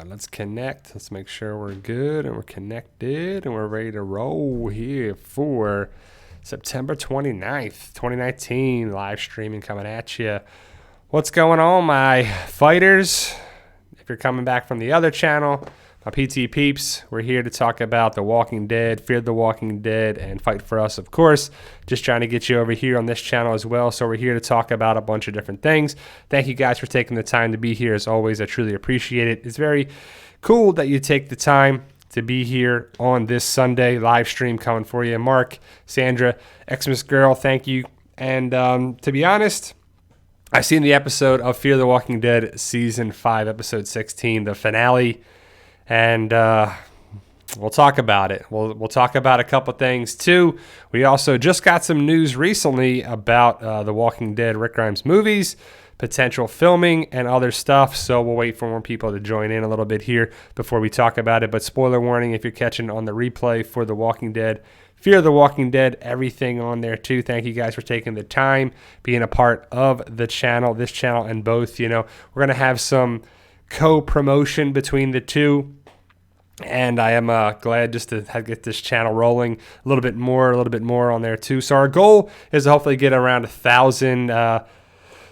Let's connect. Let's make sure we're good and we're connected and we're ready to roll here for September 29th, 2019. Live streaming coming at you. What's going on, my fighters? If you're coming back from the other channel, my PT peeps, we're here to talk about The Walking Dead, Fear the Walking Dead, and Fight for Us, of course. Just trying to get you over here on this channel as well. So we're here to talk about a bunch of different things. Thank you guys for taking the time to be here. As always, I truly appreciate it. It's very cool that you take the time to be here on this Sunday live stream coming for you. Mark, Sandra, Xmas Girl, thank you. And to be honest, I've seen the episode of Fear the Walking Dead Season 5, Episode 16, the finale. And we'll talk about it. We'll talk about a couple things too. We also just got some news recently about The Walking Dead Rick Grimes movies, potential filming, and other stuff. So we'll wait for more people to join in a little bit here before we talk about it. But spoiler warning, if you're catching on the replay for The Walking Dead, Fear the Walking Dead, everything on there too. Thank you guys for taking the time, being a part of the channel, this channel, and both. You know, we're going to have some co-promotion between the two. And I am glad just to get this channel rolling a little bit more on there too. So our goal is to hopefully get around 1,000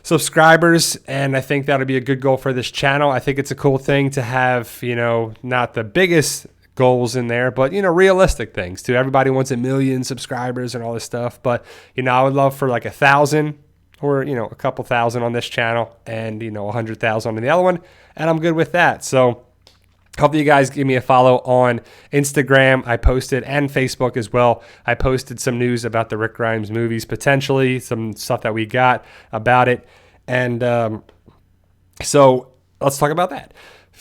subscribers, and I think that'll be a good goal for this channel. I think it's a cool thing to have, you know, not the biggest goals in there, but, you know, realistic things too. Everybody wants 1 million subscribers and all this stuff, but, you know, I would love for like 1,000 or, you know, a couple thousand on this channel and, you know, 100,000 on the other one, and I'm good with that. So hopefully you guys give me a follow on Instagram. I posted, and Facebook as well. I posted some news about the Rick Grimes movies, potentially some stuff that we got about it. And so let's talk about that.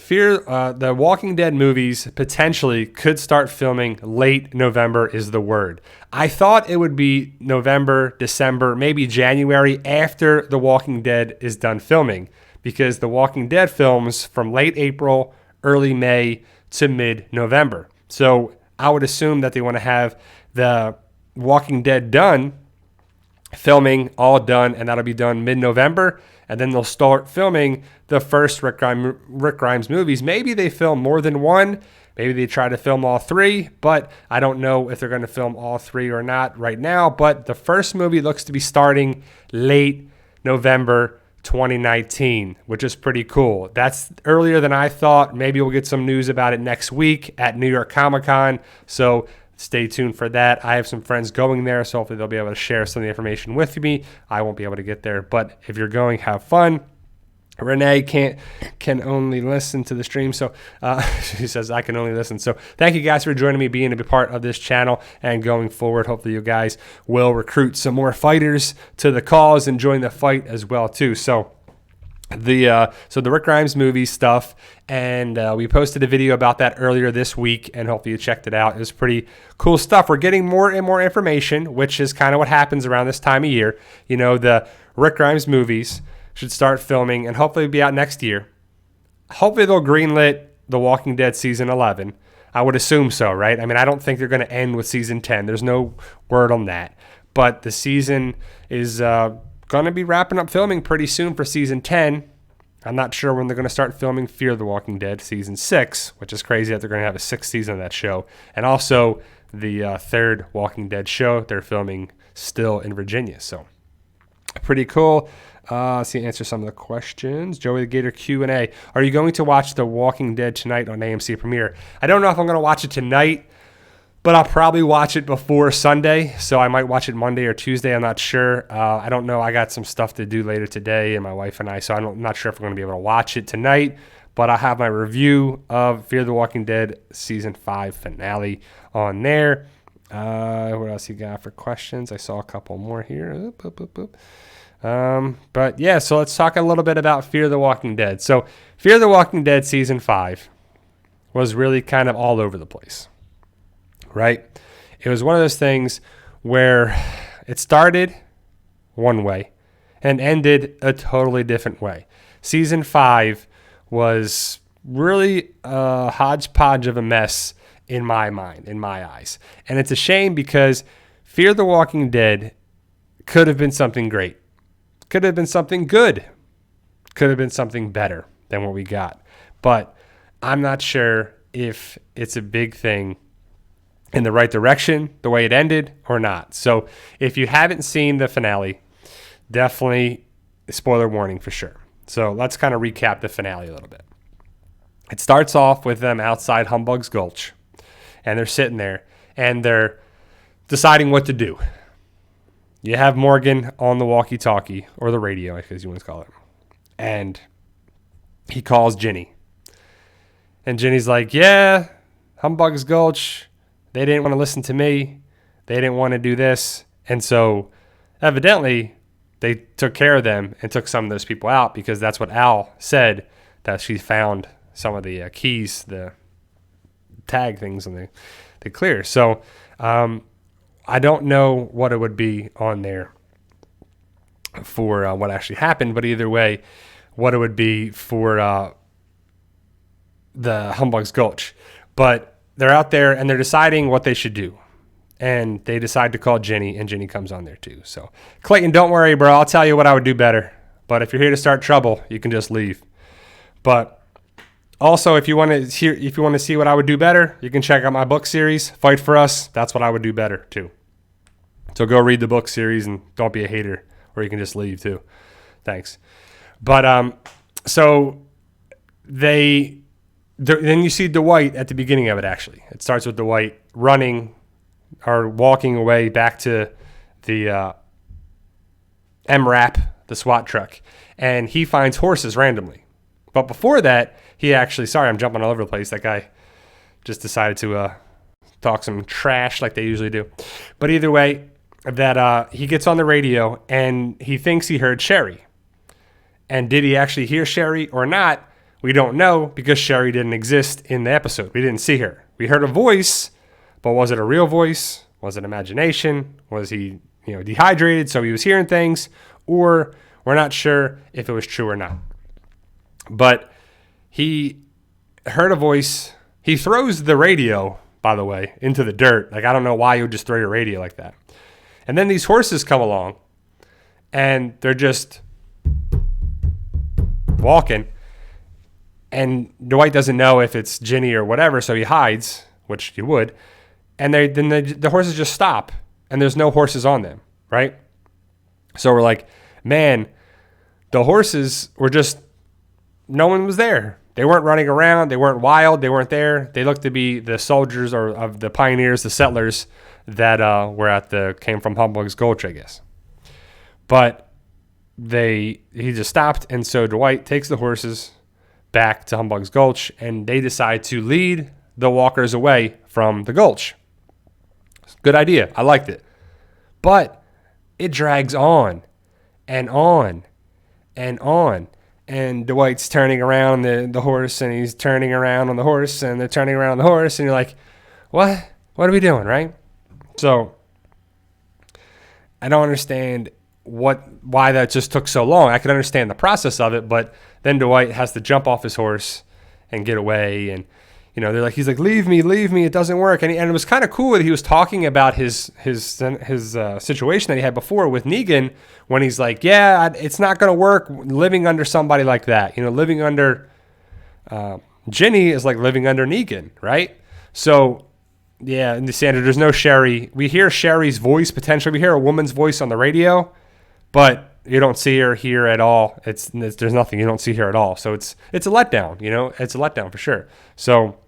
The Walking Dead movies potentially could start filming late November is the word. I thought it would be November, December, maybe January after The Walking Dead is done filming, because The Walking Dead films from late April, early May to mid-November. So I would assume that they want to have the Walking Dead done, filming all done, and that'll be done mid-November. And then they'll start filming the first Rick Grimes movies. Maybe they film more than one. Maybe they try to film all three, but I don't know if they're going to film all three or not right now. But the first movie looks to be starting late November 2019, which is pretty cool. That's earlier than I thought. Maybe we'll get some news about it next week at New York Comic-Con. So stay tuned for that. I have some friends going there, so hopefully they'll be able to share some of the information with me. I won't be able to get there, but if you're going, have fun. Renee can only listen to the stream, so she says I can only listen. So thank you guys for joining me, being a big part of this channel, and going forward, hopefully you guys will recruit some more fighters to the cause and join the fight as well too. So the Rick Grimes movie stuff, and we posted a video about that earlier this week, and hopefully you checked it out. It was pretty cool stuff. We're getting more and more information, which is kind of what happens around this time of year. You know, the Rick Grimes movies should start filming and hopefully be out next year. Hopefully they'll greenlit The Walking Dead Season 11. I would assume so, right? I mean, I don't think they're going to end with Season 10. There's no word on that. But the season is going to be wrapping up filming pretty soon for Season 10. I'm not sure when they're going to start filming Fear the Walking Dead Season 6, which is crazy that they're going to have a 6th season of that show. And also the third Walking Dead show, they're filming still in Virginia. So pretty cool. See, answer some of the questions. Joey the Gator Q&A. Are you going to watch The Walking Dead tonight on AMC Premiere? I don't know if I'm going to watch it tonight, but I'll probably watch it before Sunday. So I might watch it Monday or Tuesday. I'm not sure. I don't know. I got some stuff to do later today, and my wife and I, so I'm not sure if we're going to be able to watch it tonight. But I'll have my review of Fear the Walking Dead Season 5 finale on there. What else you got for questions? I saw a couple more here. But yeah, so let's talk a little bit about Fear the Walking Dead. So Fear the Walking Dead Season 5 was really kind of all over the place, right? It was one of those things where it started one way and ended a totally different way. Season 5 was really a hodgepodge of a mess in my mind, in my eyes. And it's a shame because Fear the Walking Dead could have been something great. Could have been something good. Could have been something better than what we got. But I'm not sure if it's a big thing in the right direction, the way it ended, or not. So if you haven't seen the finale, definitely spoiler warning for sure. So let's kind of recap the finale a little bit. It starts off with them outside Humbug's Gulch, and they're sitting there, and they're deciding what to do. You have Morgan on the walkie-talkie, or the radio, I guess you want to call it, and he calls Ginny. And Ginny's like, yeah, Humbug's Gulch, they didn't want to listen to me. They didn't want to do this. And so evidently they took care of them and took some of those people out, because that's what Al said, that she found some of the keys, the tag things on the clear. So I don't know what it would be on there for what actually happened, but either way, what it would be for the Humbug's Gulch. But they're out there and they're deciding what they should do. And they decide to call Ginny, and Ginny comes on there too. So, Clayton, don't worry, bro. I'll tell you what I would do better. But if you're here to start trouble, you can just leave. But also, if you want to see what I would do better, you can check out my book series, Fight for Us. That's what I would do better too. So go read the book series and don't be a hater, or you can just leave too. Thanks. But so then you see Dwight at the beginning of it, actually. It starts with Dwight running or walking away back to the MRAP, the SWAT truck, and he finds horses randomly. But before that, sorry, I'm jumping all over the place. That guy just decided to talk some trash like they usually do. But either way, that he gets on the radio, and he thinks he heard Sherry. And did he actually hear Sherry or not? We don't know, because Sherry didn't exist in the episode. We didn't see her. We heard a voice, but was it a real voice? Was it imagination? Was he, dehydrated, so he was hearing things? Or we're not sure if it was true or not. But he heard a voice. He throws the radio, by the way, into the dirt. Like, I don't know why you would just throw your radio like that. And then these horses come along, and they're just walking. And Dwight doesn't know if it's Ginny or whatever, so he hides, which he would. And then the horses just stop, and there's no horses on them, right? So we're like, man, the horses were just, no one was there. They weren't running around. They weren't wild. They weren't there. They looked to be the soldiers or of the pioneers, the settlers that came from Humbug's Gulch, I guess. But he just stopped, and so Dwight takes the horses back to Humbug's Gulch, and they decide to lead the walkers away from the gulch. Good idea. I liked it. But it drags on and on and on. And Dwight's turning around the horse, and he's turning around on the horse, and they're turning around on the horse, and you're like, what? What are we doing, right? So I don't understand why that just took so long. I can understand the process of it, but then Dwight has to jump off his horse and get away, and he's like, leave me, it doesn't work. And it was kind of cool that he was talking about his situation that he had before with Negan, when he's like, yeah, it's not going to work living under somebody like that. Living under Ginny is like living under Negan, right? So yeah, and Sandra, there's no Sherry. We hear Sherry's voice potentially. We hear a woman's voice on the radio, but you don't see her here at all. There's nothing. You don't see her at all. So it's a letdown. It's a letdown for sure. So,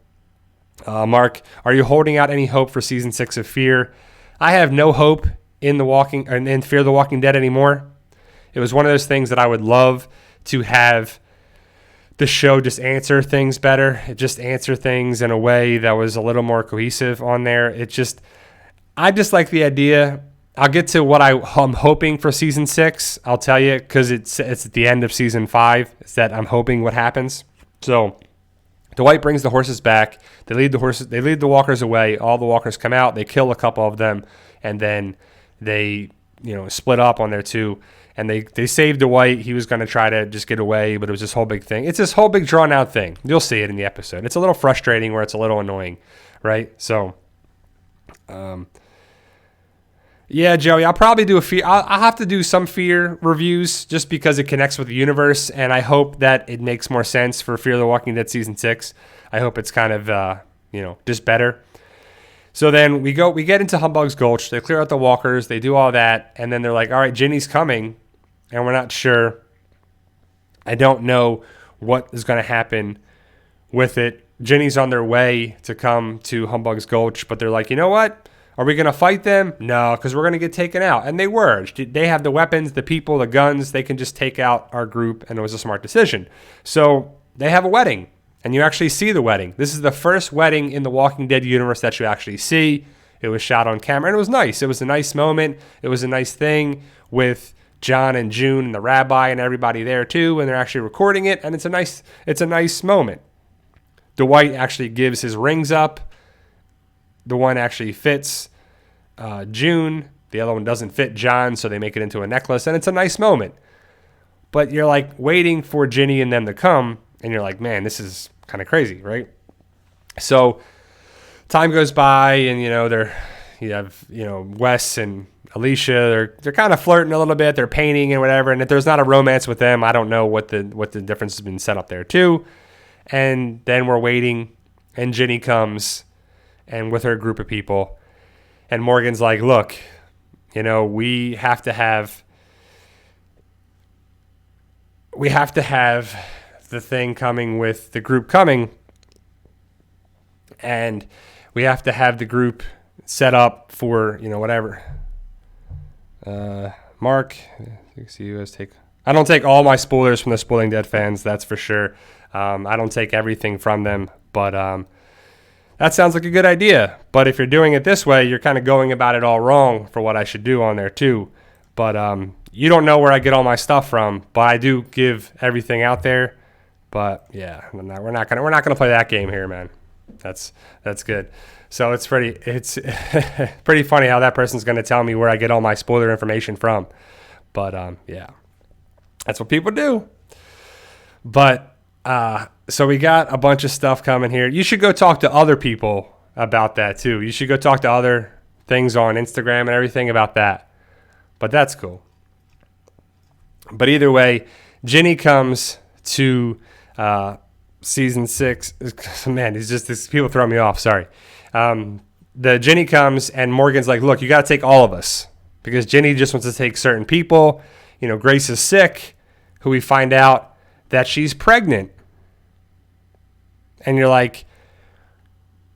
Mark, are you holding out any hope for season 6 of Fear? I have no hope in Fear the Walking Dead anymore. It was one of those things that I would love to have the show just answer things better. It just answer things in a way that was a little more cohesive on there. I just like the idea. I'll get to what I'm hoping for season 6. I'll tell you, because it's at the end of season 5. It's that I'm hoping what happens. So Dwight brings the horses back. They lead the walkers away. All the walkers come out. They kill a couple of them, and then they split up on there too. And they saved Dwight. He was going to try to just get away, but it was this whole big thing. It's this whole big drawn out thing. You'll see it in the episode. It's a little frustrating, where it's a little annoying, right? So, Yeah, Joey, I'll probably do a fear. I'll have to do some fear reviews just because it connects with the universe, and I hope that it makes more sense for Fear the Walking Dead season 6. I hope it's kind of just better. So then we get into Humbug's Gulch. They clear out the walkers. They do all that, and then they're like, "All right, Ginny's coming," and we're not sure. I don't know what is going to happen with it. Ginny's on their way to come to Humbug's Gulch, but they're like, "You know what? Are we going to fight them? No, because we're going to get taken out." And they were. They have the weapons, the people, the guns. They can just take out our group, and it was a smart decision. So they have a wedding, and you actually see the wedding. This is the first wedding in the Walking Dead universe that you actually see. It was shot on camera, and it was nice. It was a nice moment. It was a nice thing with John and June and the rabbi and everybody there too, and they're actually recording it, and it's a nice moment. Dwight actually gives his rings up. The one actually fits June. The other one doesn't fit John, so they make it into a necklace, and it's a nice moment. But you're like waiting for Ginny and them to come, and you're like, man, this is kind of crazy, right? So time goes by, and you have Wes and Alicia. They're kind of flirting a little bit. They're painting and whatever. And if there's not a romance with them, I don't know what the difference has been set up there too. And then we're waiting, and Ginny comes, and with her group of people, and Morgan's like, look, we have to have the thing coming with the group coming, and we have to have the group set up for, whatever. Mark, I don't take all my spoilers from the Spoiling Dead fans, that's for sure. I don't take everything from them, but that sounds like a good idea. But if you're doing it this way, you're kind of going about it all wrong for what I should do on there too. But you don't know where I get all my stuff from, but I do give everything out there. But yeah, we're not gonna play that game here, man. That's good. So it's pretty funny how that person's gonna tell me where I get all my spoiler information from. But yeah, that's what people do. But so we got a bunch of stuff coming here. You should go talk to other people about that too. You should go talk to other things on Instagram and everything about that. But that's cool. But either way, Ginny comes to season 6. Man, these people throw me off. Sorry. The Ginny comes, and Morgan's like, look, you got to take all of us, because Ginny just wants to take certain people. Grace is sick, who we find out that she's pregnant. And you're like,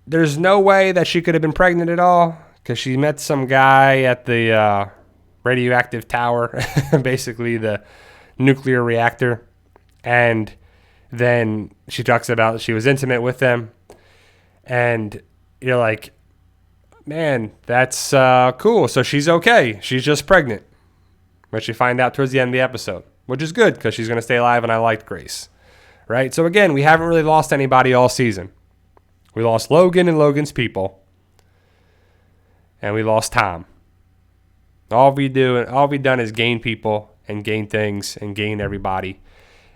there's no way that she could have been pregnant at all, because she met some guy at the radioactive tower, basically the nuclear reactor. And then she talks about she was intimate with them. And you're like, man, that's cool. So she's okay. She's just pregnant. Which you find out towards the end of the episode, which is good because she's going to stay alive, and I liked Grace. Right? So again, we haven't really lost anybody all season. We lost Logan and Logan's people. And we lost Tom. All we've done is gain people and gain things and gain everybody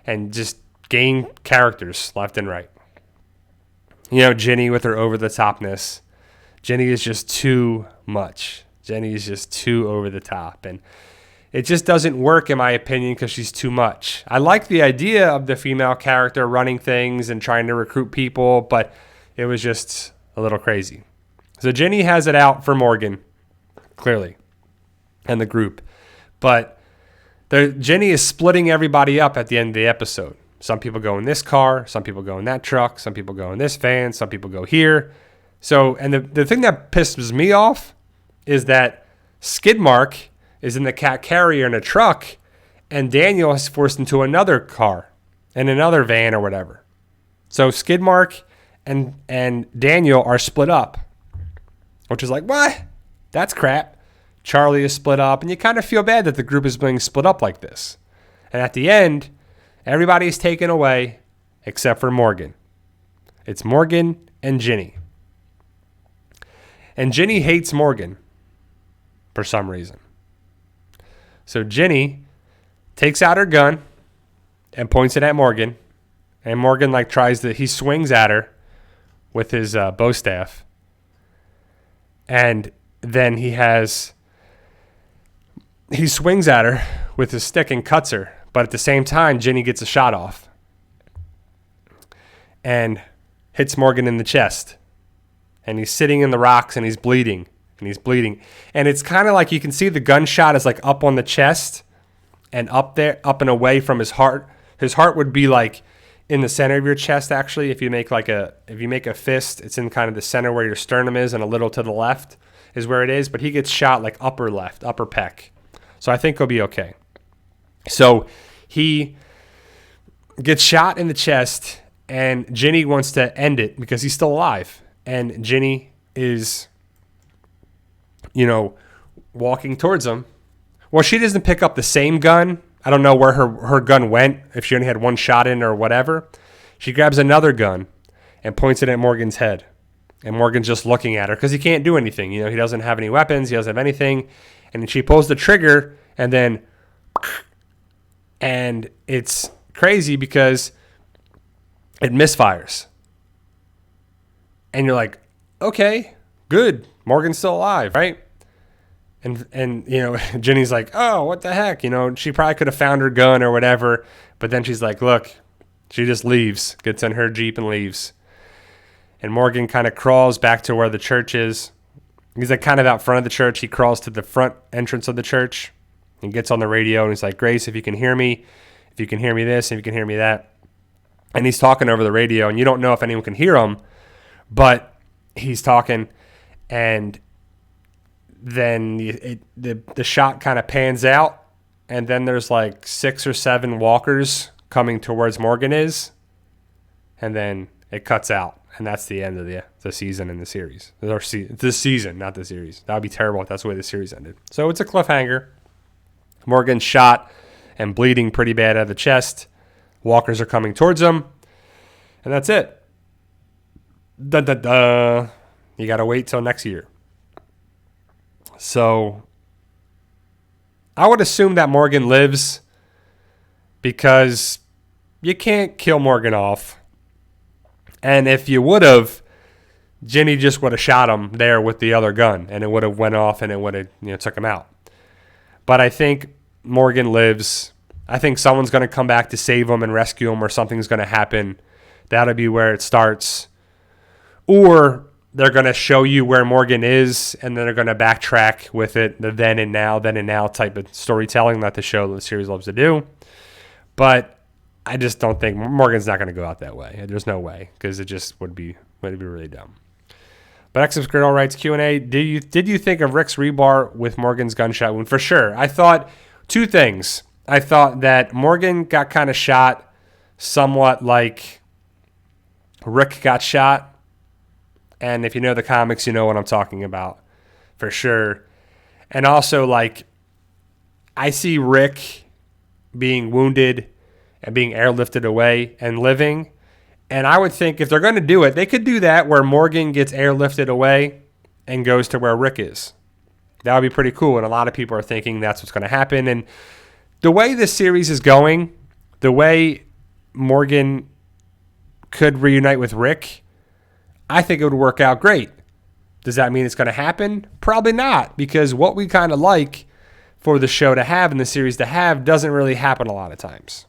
and just gain characters left and right. Ginny with her over-the-topness. Ginny is just too much. Ginny is just too over the top. And it just doesn't work, in my opinion, because she's too much. I like the idea of the female character running things and trying to recruit people, but it was just a little crazy. So Ginny has it out for Morgan, clearly, and the group. But Ginny is splitting everybody up at the end of the episode. Some people go in this car, some people go in that truck, some people go in this van, some people go here. So, and the thing that pisses me off is that Skidmark is in the cat carrier in a truck, and Daniel is forced into another car, in another van or whatever. So Skidmark and Daniel are split up, which is like, what? That's crap. Charlie is split up, and you kind of feel bad that the group is being split up like this. And at the end, everybody's taken away except for Morgan. It's Morgan and Ginny. And Ginny hates Morgan for some reason. So Ginny takes out her gun and points it at Morgan. And Morgan he swings at her with his bow staff. And then he has he swings at her with his stick and cuts her. But at the same time, Ginny gets a shot off and hits Morgan in the chest. And he's sitting in the rocks and he's bleeding. And it's kind of like you can see the gunshot is like up on the chest and up and away from his heart. His heart would be like in the center of your chest, actually. If you make a fist, it's in kind of the center where your sternum is, and a little to the left is where it is. But he gets shot like upper left, upper pec. So I think he'll be okay. So he gets shot in the chest, and Ginny wants to end it because he's still alive. And Ginny is, walking towards him. Well, she doesn't pick up the same gun. I don't know where her gun went, if she only had one shot in or whatever. She grabs another gun and points it at Morgan's head. And Morgan's just looking at her because he can't do anything. He doesn't have any weapons. He doesn't have anything. And she pulls the trigger, and it's crazy because it misfires. And you're like, okay, good. Morgan's still alive, right? And Ginny's like, oh, what the heck? She probably could have found her gun or whatever. But then she's like, look, she just leaves, gets in her Jeep and leaves. And Morgan kind of crawls back to where the church is. He's like kind of out front of the church. He crawls to the front entrance of the church and gets on the radio. And he's like, Grace, if you can hear me this, if you can hear me that. And he's talking over the radio. And you don't know if anyone can hear him, but he's talking. And then the shot kind of pans out, and then there's like 6 or 7 walkers coming towards Morgan and then it cuts out, and that's the end of the season in the series. This season, not the series. That would be terrible if that's the way the series ended. So it's a cliffhanger. Morgan's shot and bleeding pretty bad out of the chest. Walkers are coming towards him, and that's it. You got to wait till next year. So I would assume that Morgan lives because you can't kill Morgan off. And if you would have, Ginny just would have shot him there with the other gun, and it would have went off, and it would have took him out. But I think Morgan lives. I think someone's going to come back to save him and rescue him, or something's going to happen. That'll be where it starts. Or they're going to show you where Morgan is, and then they're going to backtrack with it, the then and now type of storytelling that the series loves to do. But I just don't think Morgan's not going to go out that way. There's no way, because it just would be really dumb. But XF Girl writes Q&A, did you think of Rick's rebar with Morgan's gunshot wound? For sure. I thought 2 things. I thought that Morgan got kind of shot somewhat like Rick got shot. And if you know the comics, you know what I'm talking about, for sure. And also, I see Rick being wounded and being airlifted away and living. And I would think if they're going to do it, they could do that where Morgan gets airlifted away and goes to where Rick is. That would be pretty cool. And a lot of people are thinking that's what's going to happen. And the way this series is going, the way Morgan could reunite with Rick, I think it would work out great. Does that mean it's going to happen? Probably not, because what we kind of like for the show to have and the series to have doesn't really happen a lot of times,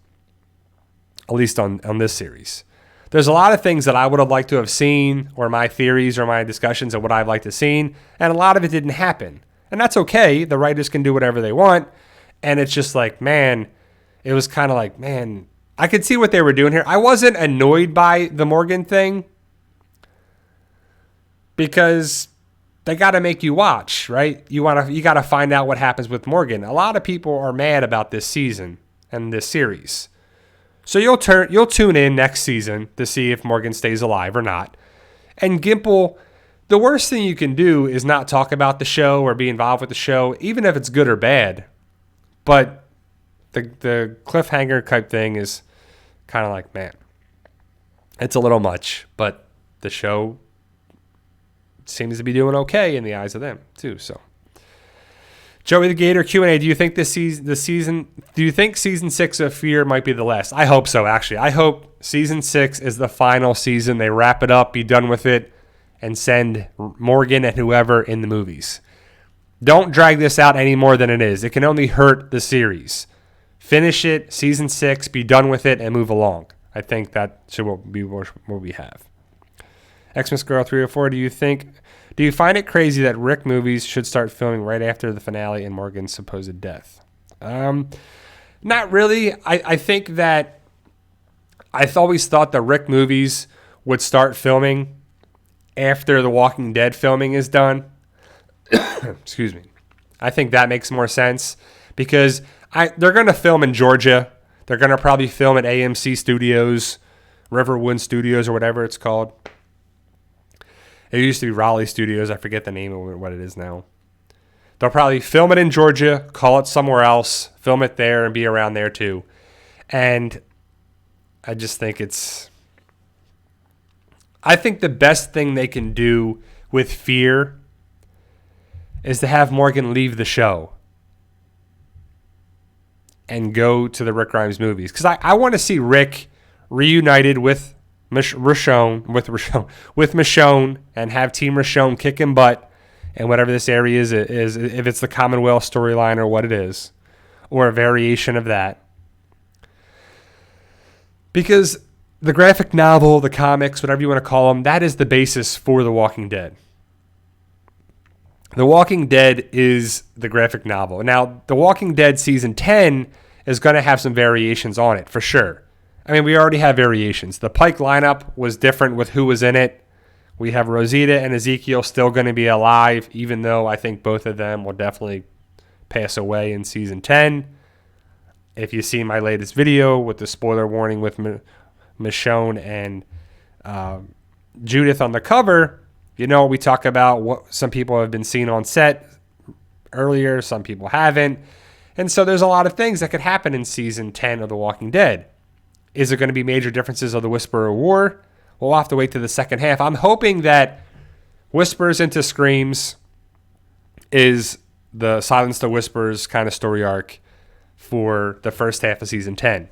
at least on this series. There's a lot of things that I would have liked to have seen, or my theories or my discussions of what I'd like to have seen, and a lot of it didn't happen. And that's okay. The writers can do whatever they want, and it's just like, man, it was kind of like, man, I could see what they were doing here. I wasn't annoyed by the Morgan thing, because they got to make you watch, right? You got to find out what happens with Morgan. A lot of people are mad about this season and this series. So you'll tune in next season to see if Morgan stays alive or not. And Gimple, the worst thing you can do is not talk about the show or be involved with the show, even if it's good or bad. But the cliffhanger type thing is kind of like, man, it's a little much, but the show seems to be doing okay in the eyes of them too. So, Joey the Gator Q&A: do you think Do you think season 6 of Fear might be the last? I hope so. Actually, I hope season 6 is the final season. They wrap it up, be done with it, and send Morgan and whoever in the movies. Don't drag this out any more than it is. It can only hurt the series. Finish it, season 6, be done with it, and move along. I think that should be what we have. Xmas Girl 304, do you find it crazy that Rick movies should start filming right after the finale and Morgan's supposed death? Not really. I think that I've always thought the Rick movies would start filming after the Walking Dead filming is done. Excuse me. I think that makes more sense because they're going to film in Georgia. They're going to probably film at AMC Studios, Riverwood Studios, or whatever it's called. It used to be Raleigh Studios. I forget the name of what it is now. They'll probably film it in Georgia, call it somewhere else, film it there, and be around there too. And I just think I think the best thing they can do with Fear is to have Morgan leave the show and go to the Rick Grimes movies. Because I want to see Rick reunited with Michonne, and have Team Michonne kicking butt and whatever this area is, if it's the Commonwealth storyline or what it is, or a variation of that. Because the graphic novel, the comics, whatever you want to call them, that is the basis for The Walking Dead. The Walking Dead is the graphic novel. Now, The Walking Dead Season 10 is going to have some variations on it, for sure. I mean, we already have variations. The Pike lineup was different with who was in it. We have Rosita and Ezekiel still going to be alive, even though I think both of them will definitely pass away in Season 10. If you see my latest video with the spoiler warning with Michonne and Judith on the cover, you know, we talk about what some people have been seen on set earlier, some people haven't. And so there's a lot of things that could happen in Season 10 of The Walking Dead. Is there going to be major differences of the Whisperer War? We'll have to wait to the second half. I'm hoping that Whispers into Screams is the Silence the Whispers kind of story arc for the first half of Season 10.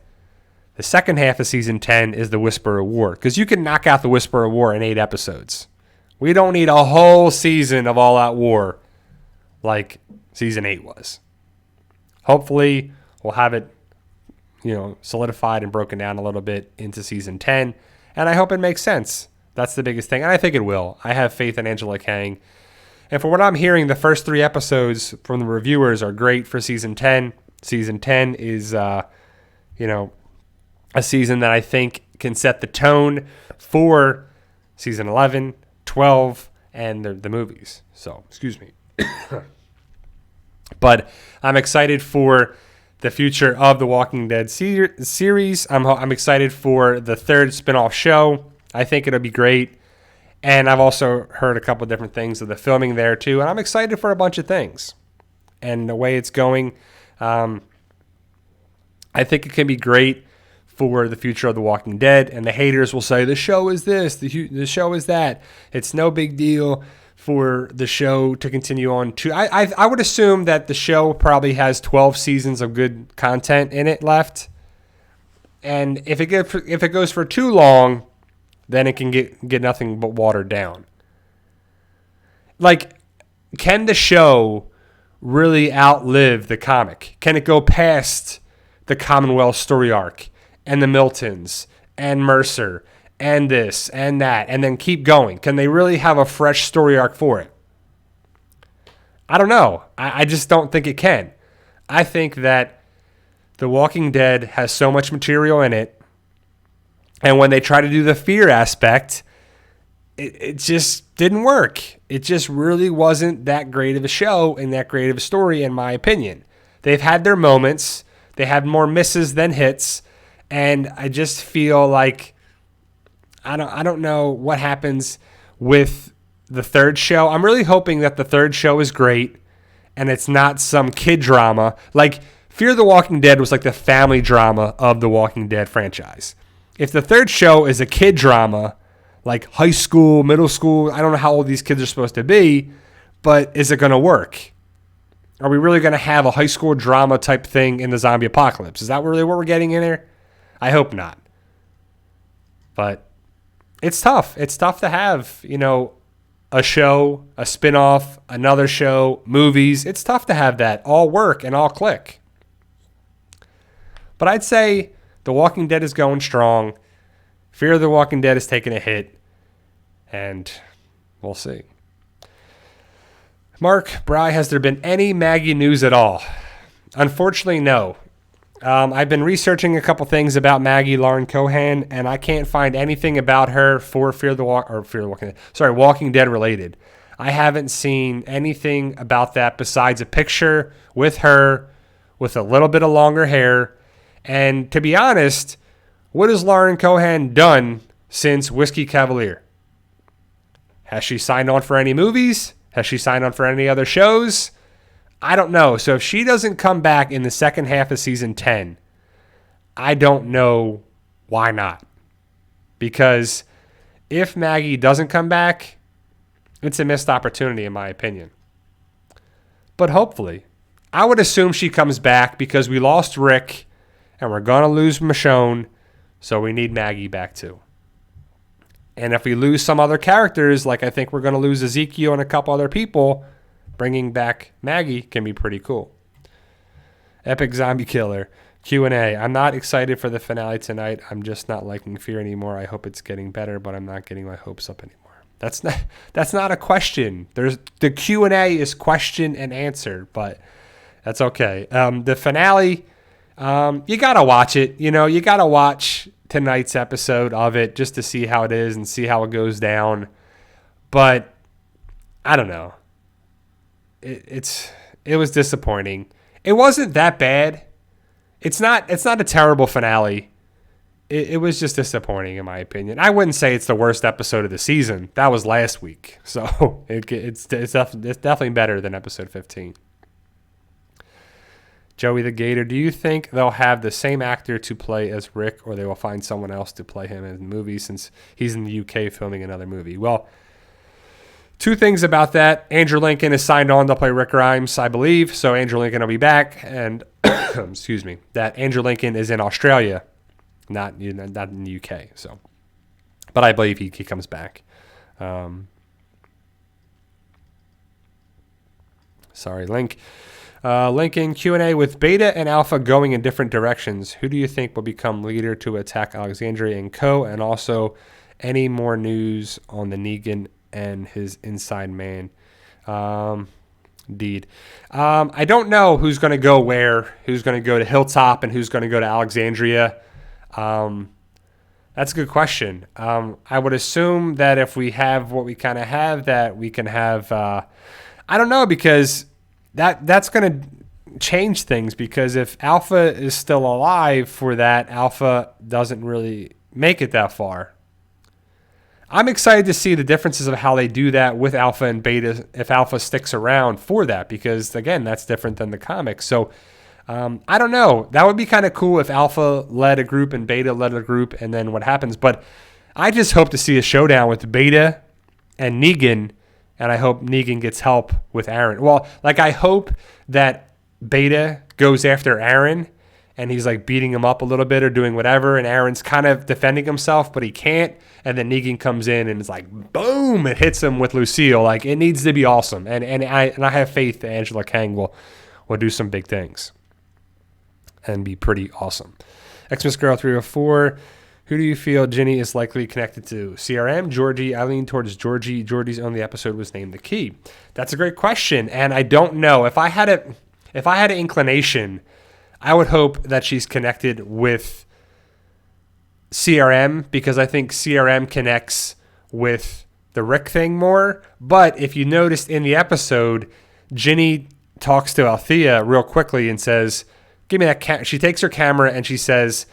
The second half of Season 10 is the Whisperer War, because you can knock out the Whisperer War in 8 episodes. We don't need a whole season of all-out war like Season 8 was. Hopefully, we'll have it, solidified and broken down a little bit into Season 10, and I hope it makes sense. That's the biggest thing, and I think it will. I have faith in Angela Kang. And for what I'm hearing, the first 3 episodes from the reviewers are great for Season 10. Season 10 is, a season that I think can set the tone for Season 11, 12, and the movies. So, excuse me. But I'm excited for the future of the Walking Dead series. I'm excited for the 3rd spinoff show. I think it'll be great. And I've also heard a couple different things of the filming there too. And I'm excited for a bunch of things. And the way it's going, I think it can be great for the future of The Walking Dead. And the haters will say, the show is this, the show is that. It's no big deal for the show to continue on. I would assume that the show probably has 12 seasons of good content in it left. And if it goes for too long, then it can get nothing but watered down. Like, can the show really outlive the comic? Can it go past the Commonwealth story arc and the Miltons and Mercer and this and that and then keep going? Can they really have a fresh story arc for it? I don't know. I just don't think it can. I think that The Walking Dead has so much material in it, and when they try to do the fear aspect, it just didn't work. It just really wasn't that great of a show and that great of a story, in my opinion. They've had their moments. They had more misses than hits, and I just feel like I don't know what happens with the 3rd show. I'm really hoping that the 3rd show is great and it's not some kid drama. Like, Fear the Walking Dead was like the family drama of the Walking Dead franchise. If the 3rd show is a kid drama, like high school, middle school, I don't know how old these kids are supposed to be, but is it going to work? Are we really going to have a high school drama type thing in the zombie apocalypse? Is that really what we're getting in there? I hope not. But it's tough. It's tough to have, a show, a spinoff, another show, movies. It's tough to have that all work and all click. But I'd say The Walking Dead is going strong. Fear of the Walking Dead is taking a hit. And we'll see. Mark Bry, has there been any Maggie news at all? Unfortunately, no. I've been researching a couple things about Maggie Lauren Cohan, and I can't find anything about her for Walking Dead related. I haven't seen anything about that besides a picture with her with a little bit of longer hair. And to be honest, what has Lauren Cohan done since Whiskey Cavalier? Has she signed on for any movies? Has she signed on for any other shows? I don't know. So if she doesn't come back in the second half of season 10, I don't know why not. Because if Maggie doesn't come back, it's a missed opportunity in my opinion. But hopefully, I would assume she comes back because we lost Rick and we're going to lose Michonne, so we need Maggie back too. And if we lose some other characters, like I think we're going to lose Ezekiel and a couple other people, bringing back Maggie can be pretty cool. Epic Zombie Killer. Q&A. I'm not excited for the finale tonight. I'm just not liking Fear anymore. I hope it's getting better, but I'm not getting my hopes up anymore. That's not a question. The Q&A is question and answer, but that's okay. The finale, you got to watch it. You know, you got to watch tonight's episode of it just to see how it is and see how it goes down. But I don't know. It was disappointing. It wasn't that bad. It's not a terrible finale. It was just disappointing in my opinion. I wouldn't say it's the worst episode of the season. That was last week. So it's definitely better than episode 15. Joey the Gator, do you think they'll have the same actor to play as Rick, or they will find someone else to play him in the movie since he's in the UK filming another movie? Well, two things about that. Andrew Lincoln is signed on to play Rick Grimes, I believe. So Andrew Lincoln will be back. And, excuse me, that Andrew Lincoln is in Australia, not in the UK. So, but I believe he comes back. Sorry, Link. Lincoln, Q&A, with Beta and Alpha going in different directions, who do you think will become leader to attack Alexandria and Co.? And also, any more news on the Negan and his inside man? Indeed. I don't know who's going to go where, who's going to go to Hilltop and who's going to go to Alexandria. That's a good question. I would assume that if we have what we kind of have, that we can have, I don't know, because that's going to change things, because if Alpha is still alive for that, Alpha doesn't really make it that far. I'm excited to see the differences of how they do that with Alpha and Beta if Alpha sticks around for that, because, again, that's different than the comics. So, I don't know. That would be kind of cool if Alpha led a group and Beta led a group, and then what happens. But I just hope to see a showdown with Beta and Negan, and I hope Negan gets help with Aaron. Well, like, I hope that Beta goes after Aaron and he's like beating him up a little bit or doing whatever, and Aaron's kind of defending himself, but he can't. And then Negan comes in and it's like, boom, it hits him with Lucille. Like, it needs to be awesome. And I have faith that Angela Kang will do some big things and be pretty awesome. Xmas Girl 304. Who do you feel Ginny is likely connected to? CRM, Georgie. I lean towards Georgie. Georgie's only episode was named The Key. That's a great question, and I don't know. If I had an inclination, I would hope that she's connected with CRM, because I think CRM connects with the Rick thing more. But if you noticed in the episode, Ginny talks to Althea real quickly and says, "Give me that." She takes her camera and she says,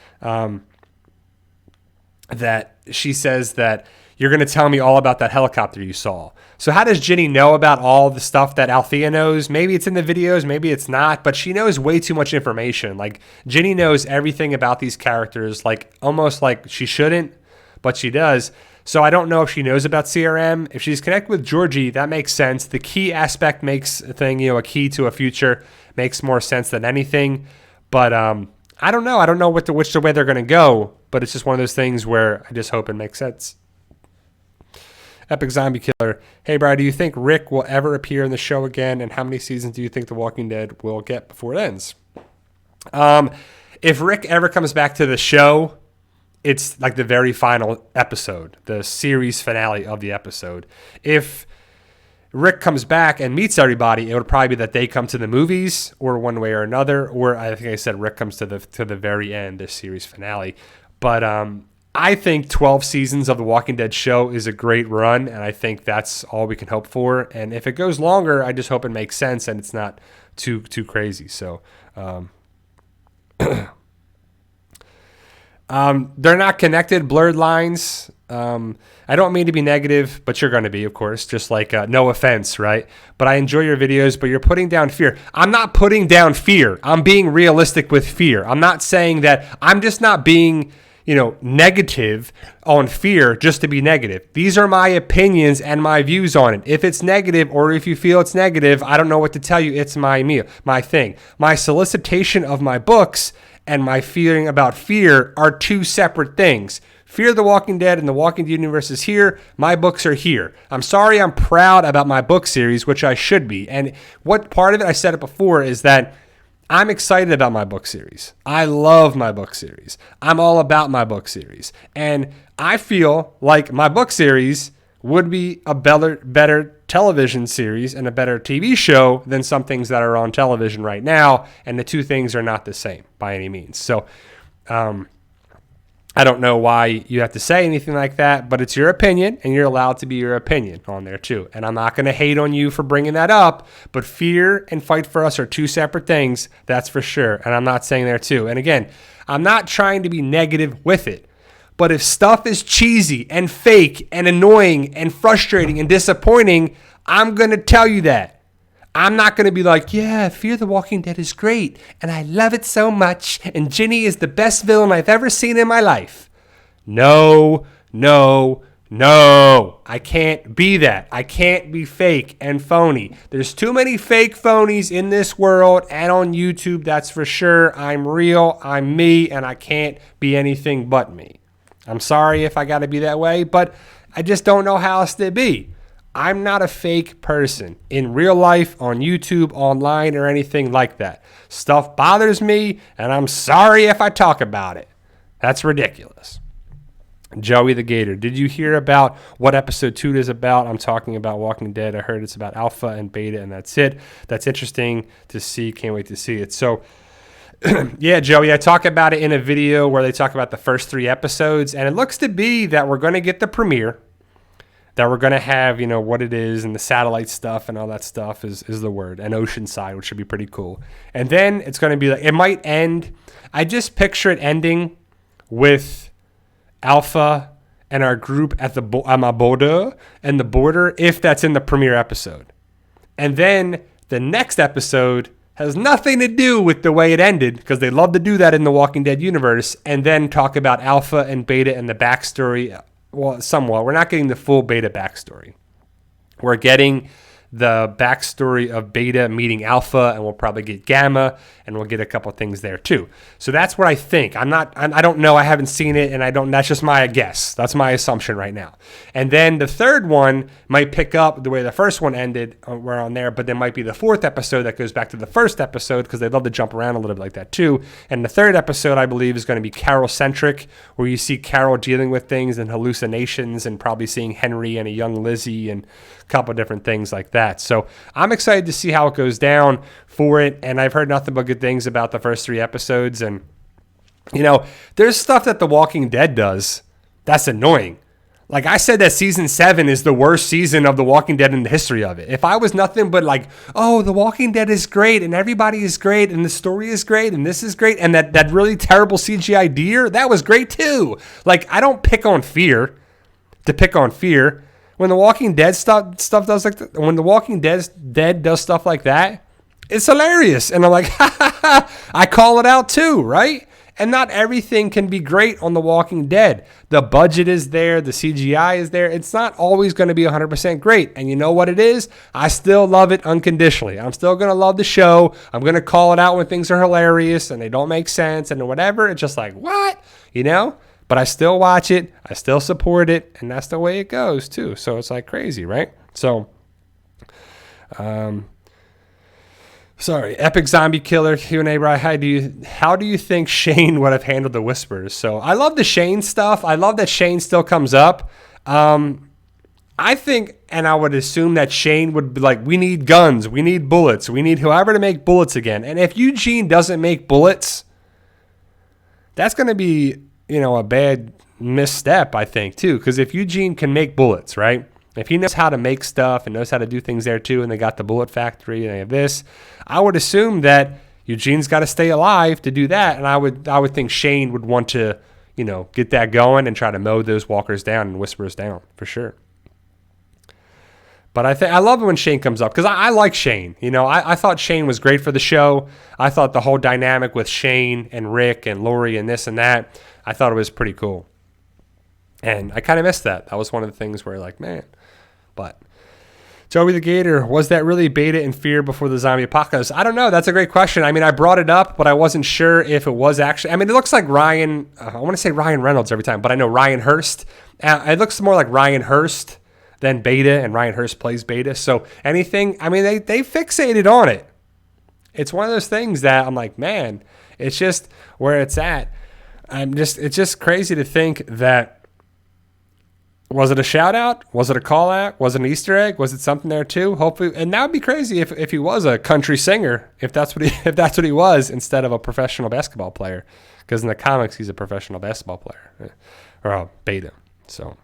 that you're going to tell me all about that helicopter you saw. So how does Ginny know about all the stuff that Althea knows? Maybe it's in the videos, maybe it's not, but she knows way too much information. Like, Ginny knows everything about these characters, like almost like she shouldn't, but she does. So I don't know if she knows about CRM. If she's connected with Georgie, that makes sense. The key aspect makes a thing, a key to a future makes more sense than anything. But I don't know. I don't know which way they're going to go, but it's just one of those things where I just hope it makes sense. Epic Zombie Killer. Hey, Brian, do you think Rick will ever appear in the show again? And how many seasons do you think The Walking Dead will get before it ends? If Rick ever comes back to the show, it's like the very final episode, the series finale of the episode. If Rick comes back and meets everybody, it would probably be that they come to the movies, or one way or another, or I think I said Rick comes to the very end, the series finale. But I think 12 seasons of The Walking Dead show is a great run, and I think that's all we can hope for. And if it goes longer, I just hope it makes sense and it's not too crazy. So they're not connected, blurred lines. I don't mean to be negative, but you're going to be, of course, just like no offense, right? But I enjoy your videos, but you're putting down fear. I'm not putting down fear. I'm being realistic with fear. I'm not saying that. I'm just not being, negative on fear just to be negative. These are my opinions and my views on it. If it's negative, or if you feel it's negative, I don't know what to tell you. It's my thing. My solicitation of my books and my feeling about fear are two separate things. Fear the Walking Dead and the Walking Dead universe is here. My books are here. I'm sorry, I'm proud about my book series, which I should be. And what part of it, I said it before, is that I'm excited about my book series. I love my book series. I'm all about my book series. And I feel like my book series would be a better television series and a better TV show than some things that are on television right now. And the two things are not the same by any means. So, I don't know why you have to say anything like that, but it's your opinion, and you're allowed to be your opinion on there too. And I'm not going to hate on you for bringing that up, but fear and fight for us are two separate things, that's for sure. And I'm not saying there too. And again, I'm not trying to be negative with it, but if stuff is cheesy and fake and annoying and frustrating and disappointing, I'm going to tell you that. I'm not going to be like, yeah, Fear the Walking Dead is great, and I love it so much, and Ginny is the best villain I've ever seen in my life. No. I can't be that. I can't be fake and phony. There's too many fake phonies in this world and on YouTube, that's for sure. I'm real, I'm me, and I can't be anything but me. I'm sorry if I got to be that way, but I just don't know how else to be. I'm not a fake person in real life, on YouTube, online, or anything like that. Stuff bothers me, and I'm sorry if I talk about it. That's ridiculous. Joey the Gator, did you hear about what episode 2 is about? I'm talking about Walking Dead. I heard it's about alpha and beta, and that's it. That's interesting to see. Can't wait to see it. So, yeah, Joey, I talk about it in a video where they talk about the first 3 episodes, and it looks to be that we're going to get the premiere, that we're going to have, what it is, and the satellite stuff and all that stuff is the word, and Oceanside, which should be pretty cool. And then it's going to be like, it might end, I just picture it ending with Alpha and our group at the border, if that's in the premiere episode. And then the next episode has nothing to do with the way it ended, because they love to do that in the Walking Dead universe, and then talk about Alpha and Beta and the backstory. Well, somewhat. We're not getting the full Beta backstory. We're getting the backstory of Beta meeting Alpha, and we'll probably get Gamma, and we'll get a couple things there too. So that's what I think. I don't know. I haven't seen it, and that's just my guess. That's my assumption right now. And then the third one might pick up the way the first one ended. We're on there, but there might be the 4th episode that goes back to the first episode, because they love to jump around a little bit like that too. And the 3rd episode, I believe, is going to be Carol-centric, where you see Carol dealing with things and hallucinations, and probably seeing Henry and a young Lizzie and a couple different things like that. So I'm excited to see how it goes down for it, and I've heard nothing but good things about the first 3 episodes. And there's stuff that The Walking Dead does that's annoying. Like I said, that season 7 is the worst season of The Walking Dead in the history of it. If I was nothing but like, oh, The Walking Dead is great, and everybody is great, and the story is great, and this is great, and that really terrible CGI deer, that was great too. Like, I don't pick on fear to pick on fear. When The Walking Dead stuff does like that, when The Walking Dead does stuff like that, it's hilarious. And I'm like, ha ha ha, I call it out too, right? And not everything can be great on The Walking Dead. The budget is there, the CGI is there. It's not always going to be 100% great. And you know what it is? I still love it unconditionally. I'm still going to love the show. I'm going to call it out when things are hilarious and they don't make sense and whatever. It's just like, what? But I still watch it. I still support it. And that's the way it goes, too. So it's like crazy, right? So, sorry, Epic Zombie Killer Q&A, right? How do you think Shane would have handled the whispers? So I love the Shane stuff. I love that Shane still comes up. I think, and I would assume that Shane would be like, we need guns, we need bullets, we need whoever to make bullets again. And if Eugene doesn't make bullets, that's going to be, a bad misstep, I think, too. Because if Eugene can make bullets, right? If he knows how to make stuff and knows how to do things there too, and they got the bullet factory and they have this, I would assume that Eugene's got to stay alive to do that. And I would think Shane would want to, get that going and try to mow those walkers down and whisperers down for sure. But I love it when Shane comes up because I like Shane. I thought Shane was great for the show. I thought the whole dynamic with Shane and Rick and Lori and this and that, I thought it was pretty cool. And I kind of missed that. That was one of the things where like, man. But Joey the Gator, was that really Beta in fear before the zombie apocalypse? I don't know. That's a great question. I mean, I brought it up, but I wasn't sure if it was actually. I mean, it looks like Ryan. I want to say Ryan Reynolds every time, but I know Ryan Hurst. It looks more like Ryan Hurst than Beta, and Ryan Hurst plays Beta. So anything, I mean, they fixated on it. It's one of those things that I'm like, man, it's just where it's at. It's just crazy to think that. Was it a shout out? Was it a call out? Was it an Easter egg? Was it something there too? Hopefully, and that would be crazy if he was a country singer, if that's what he was instead of a professional basketball player, because in the comics he's a professional basketball player or a Beta. So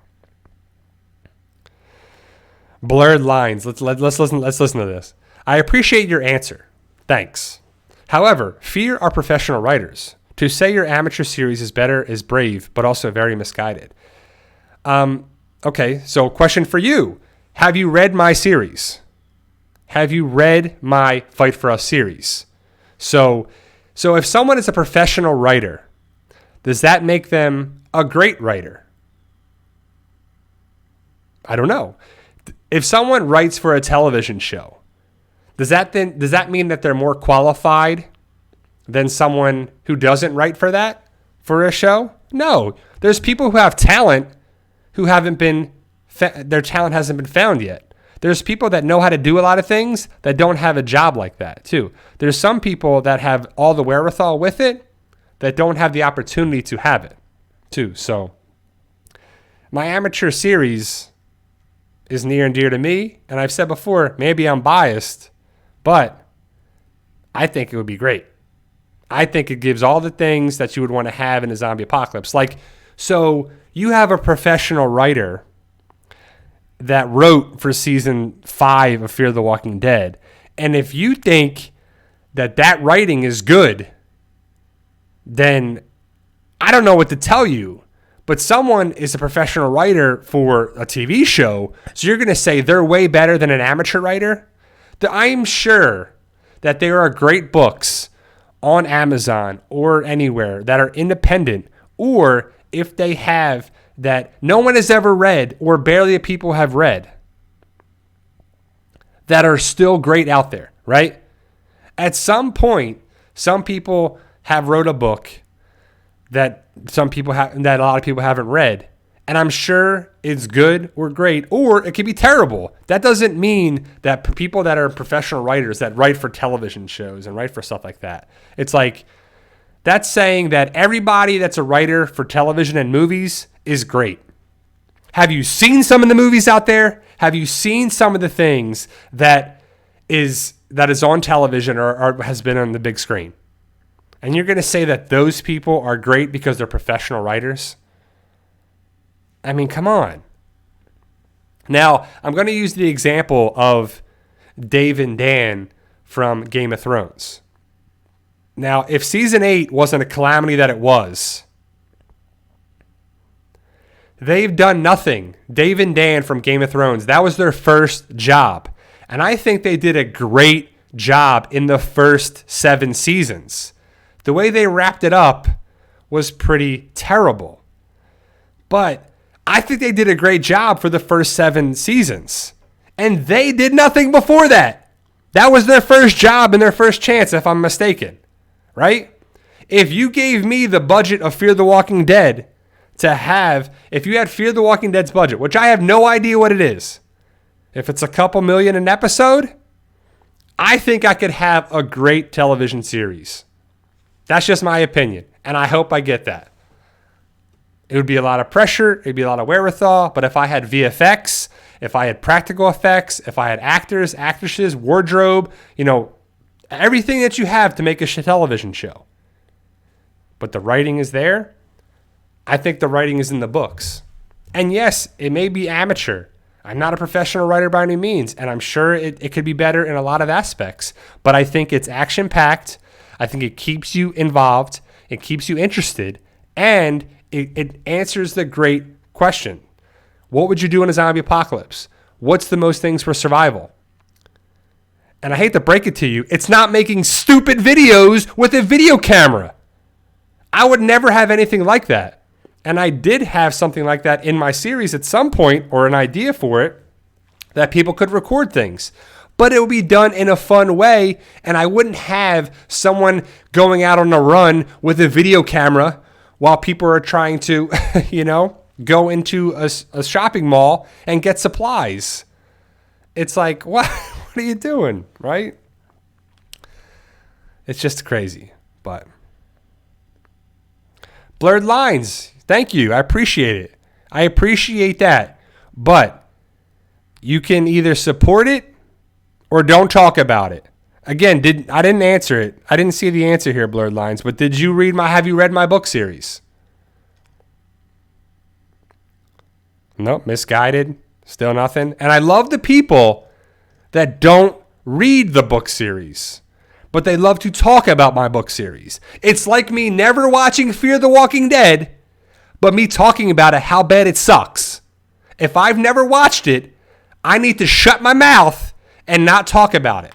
blurred lines. Let's listen to this. I appreciate your answer. Thanks. However, fear are professional writers. To say your amateur series is better is brave, but also very misguided. Okay, so question for you. Have you read my series? Have you read my Fight For Us series? So if someone is a professional writer, does that make them a great writer? I don't know. If someone writes for a television show, does that mean that they're more qualified than someone who doesn't write for a show? No. There's people who have talent who their talent hasn't been found yet. There's people that know how to do a lot of things that don't have a job like that too. There's some people that have all the wherewithal with it that don't have the opportunity to have it too. So my amateur series is near and dear to me. And I've said before, maybe I'm biased, but I think it would be great. I think it gives all the things that you would want to have in a zombie apocalypse. So you have a professional writer that wrote for season 5 of Fear the Walking Dead. And if you think that writing is good, then I don't know what to tell you. But someone is a professional writer for a TV show, so you're going to say they're way better than an amateur writer? I'm sure that there are great books on Amazon or anywhere that are independent, or if they have that no one has ever read or barely people have read, that are still great out there, right? At some point, some people have wrote a book that a lot of people haven't read, and I'm sure it's good or great, or it could be terrible. That doesn't mean that people that are professional writers that write for television shows and write for stuff like that, it's like that's saying that everybody that's a writer for television and movies is great. Have you seen some of the movies out there? Have you seen some of the things that is on television or has been on the big screen? And you're going to say that those people are great because they're professional writers? I mean, come on. Now, I'm going to use the example of Dave and Dan from Game of Thrones. Now, if season 8 wasn't a calamity that it was, they've done nothing. Dave and Dan from Game of Thrones, that was their first job. And I think they did a great job in the first 7 seasons. The way they wrapped it up was pretty terrible. But I think they did a great job for the first 7 seasons. And they did nothing before that. That was their first job and their first chance, if I'm mistaken. Right? If you gave me the budget of Fear the Walking Dead to have, if you had Fear the Walking Dead's budget, which I have no idea what it is, if it's a couple million an episode, I think I could have a great television series. That's just my opinion, and I hope I get that. It would be a lot of pressure, it'd be a lot of wherewithal, but if I had VFX, if I had practical effects, if I had actors, actresses, wardrobe, everything that you have to make a television show, but the writing is there, I think the writing is in the books. And yes, it may be amateur. I'm not a professional writer by any means, and I'm sure it could be better in a lot of aspects, but I think it's action-packed. I think it keeps you involved, it keeps you interested, and it answers the great question. What would you do in a zombie apocalypse? What's the most things for survival? And I hate to break it to you, it's not making stupid videos with a video camera. I would never have anything like that. And I did have something like that in my series at some point, or an idea for it, that people could record things. But it would be done in a fun way, and I wouldn't have someone going out on a run with a video camera while people are trying to, go into a shopping mall and get supplies. It's like, what are you doing, right? It's just crazy, but... Blurred lines. Thank you. I appreciate it. I appreciate that. But you can either support it or don't talk about it. Again, I didn't answer it. I didn't see the answer here, Blurred Lines. But have you read my book series? Nope. Misguided. Still nothing. And I love the people that don't read the book series, but they love to talk about my book series. It's like me never watching Fear the Walking Dead, but me talking about it, how bad it sucks. If I've never watched it, I need to shut my mouth and not talk about it.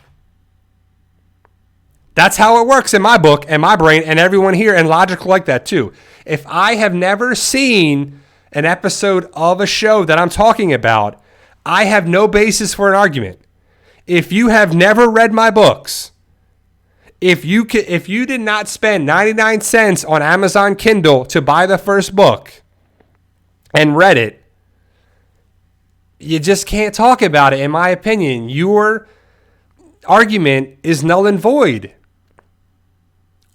That's how it works in my book and my brain, and everyone here, and logical like that too. If I have never seen an episode of a show that I'm talking about, I have no basis for an argument. If you have never read my books, if you did not spend 99 cents on Amazon Kindle to buy the first book and read it, you just can't talk about it, in my opinion. Your argument is null and void.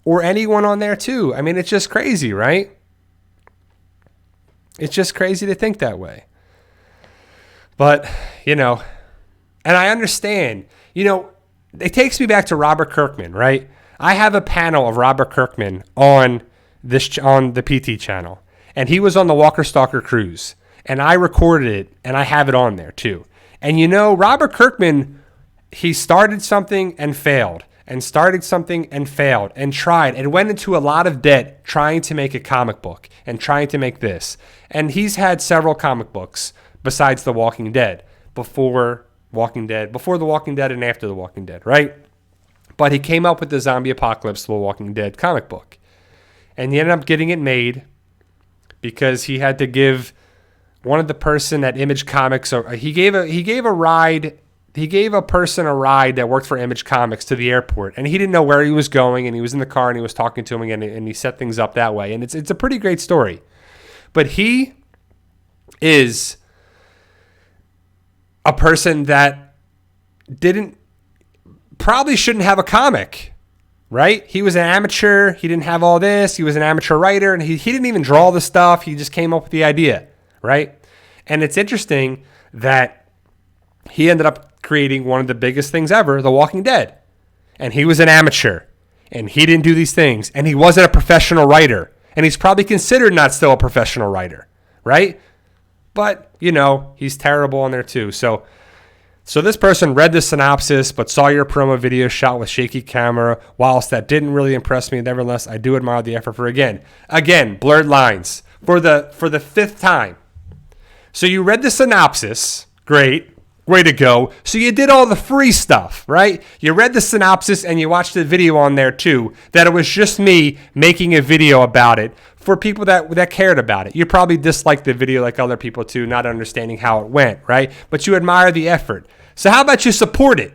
Or anyone on there too. I mean, it's just crazy, right? It's just crazy to think that way. But, and I understand, it takes me back to Robert Kirkman, right? I have a panel of Robert Kirkman on the PT channel, and he was on the Walker Stalker cruise, and I recorded it, and I have it on there too. And Robert Kirkman, he started something and failed, and started something and failed, and tried, and went into a lot of debt trying to make a comic book, and trying to make this. And he's had several comic books besides The Walking Dead, before The Walking Dead and after The Walking Dead, right? But he came up with the Zombie Apocalypse, The Walking Dead comic book. And he ended up getting it made because he had to give one of the person at Image Comics, he gave a person a ride that worked for Image Comics to the airport, and he didn't know where he was going, and he was in the car, and he was talking to him again, and he set things up that way. And it's a pretty great story. But he is a person that probably shouldn't have a comic, right? He was an amateur. He didn't have all this. He was an amateur writer, and he didn't even draw the stuff. He just came up with the idea, right? And it's interesting that he ended up creating one of the biggest things ever, The Walking Dead. And he was an amateur, and he didn't do these things, and he wasn't a professional writer, and he's probably considered not still a professional writer, right? But, he's terrible on there too. So this person read the synopsis, but saw your promo video shot with shaky camera. Whilst that didn't really impress me, nevertheless, I do admire the effort for again, Blurred Lines for the fifth time. So you read the synopsis. Great. Way to go. So you did all the free stuff, right? You read the synopsis and you watched the video on there too, that it was just me making a video about it for people that cared about it. You probably disliked the video like other people too, not understanding how it went, right? But you admire the effort. So how about you support it?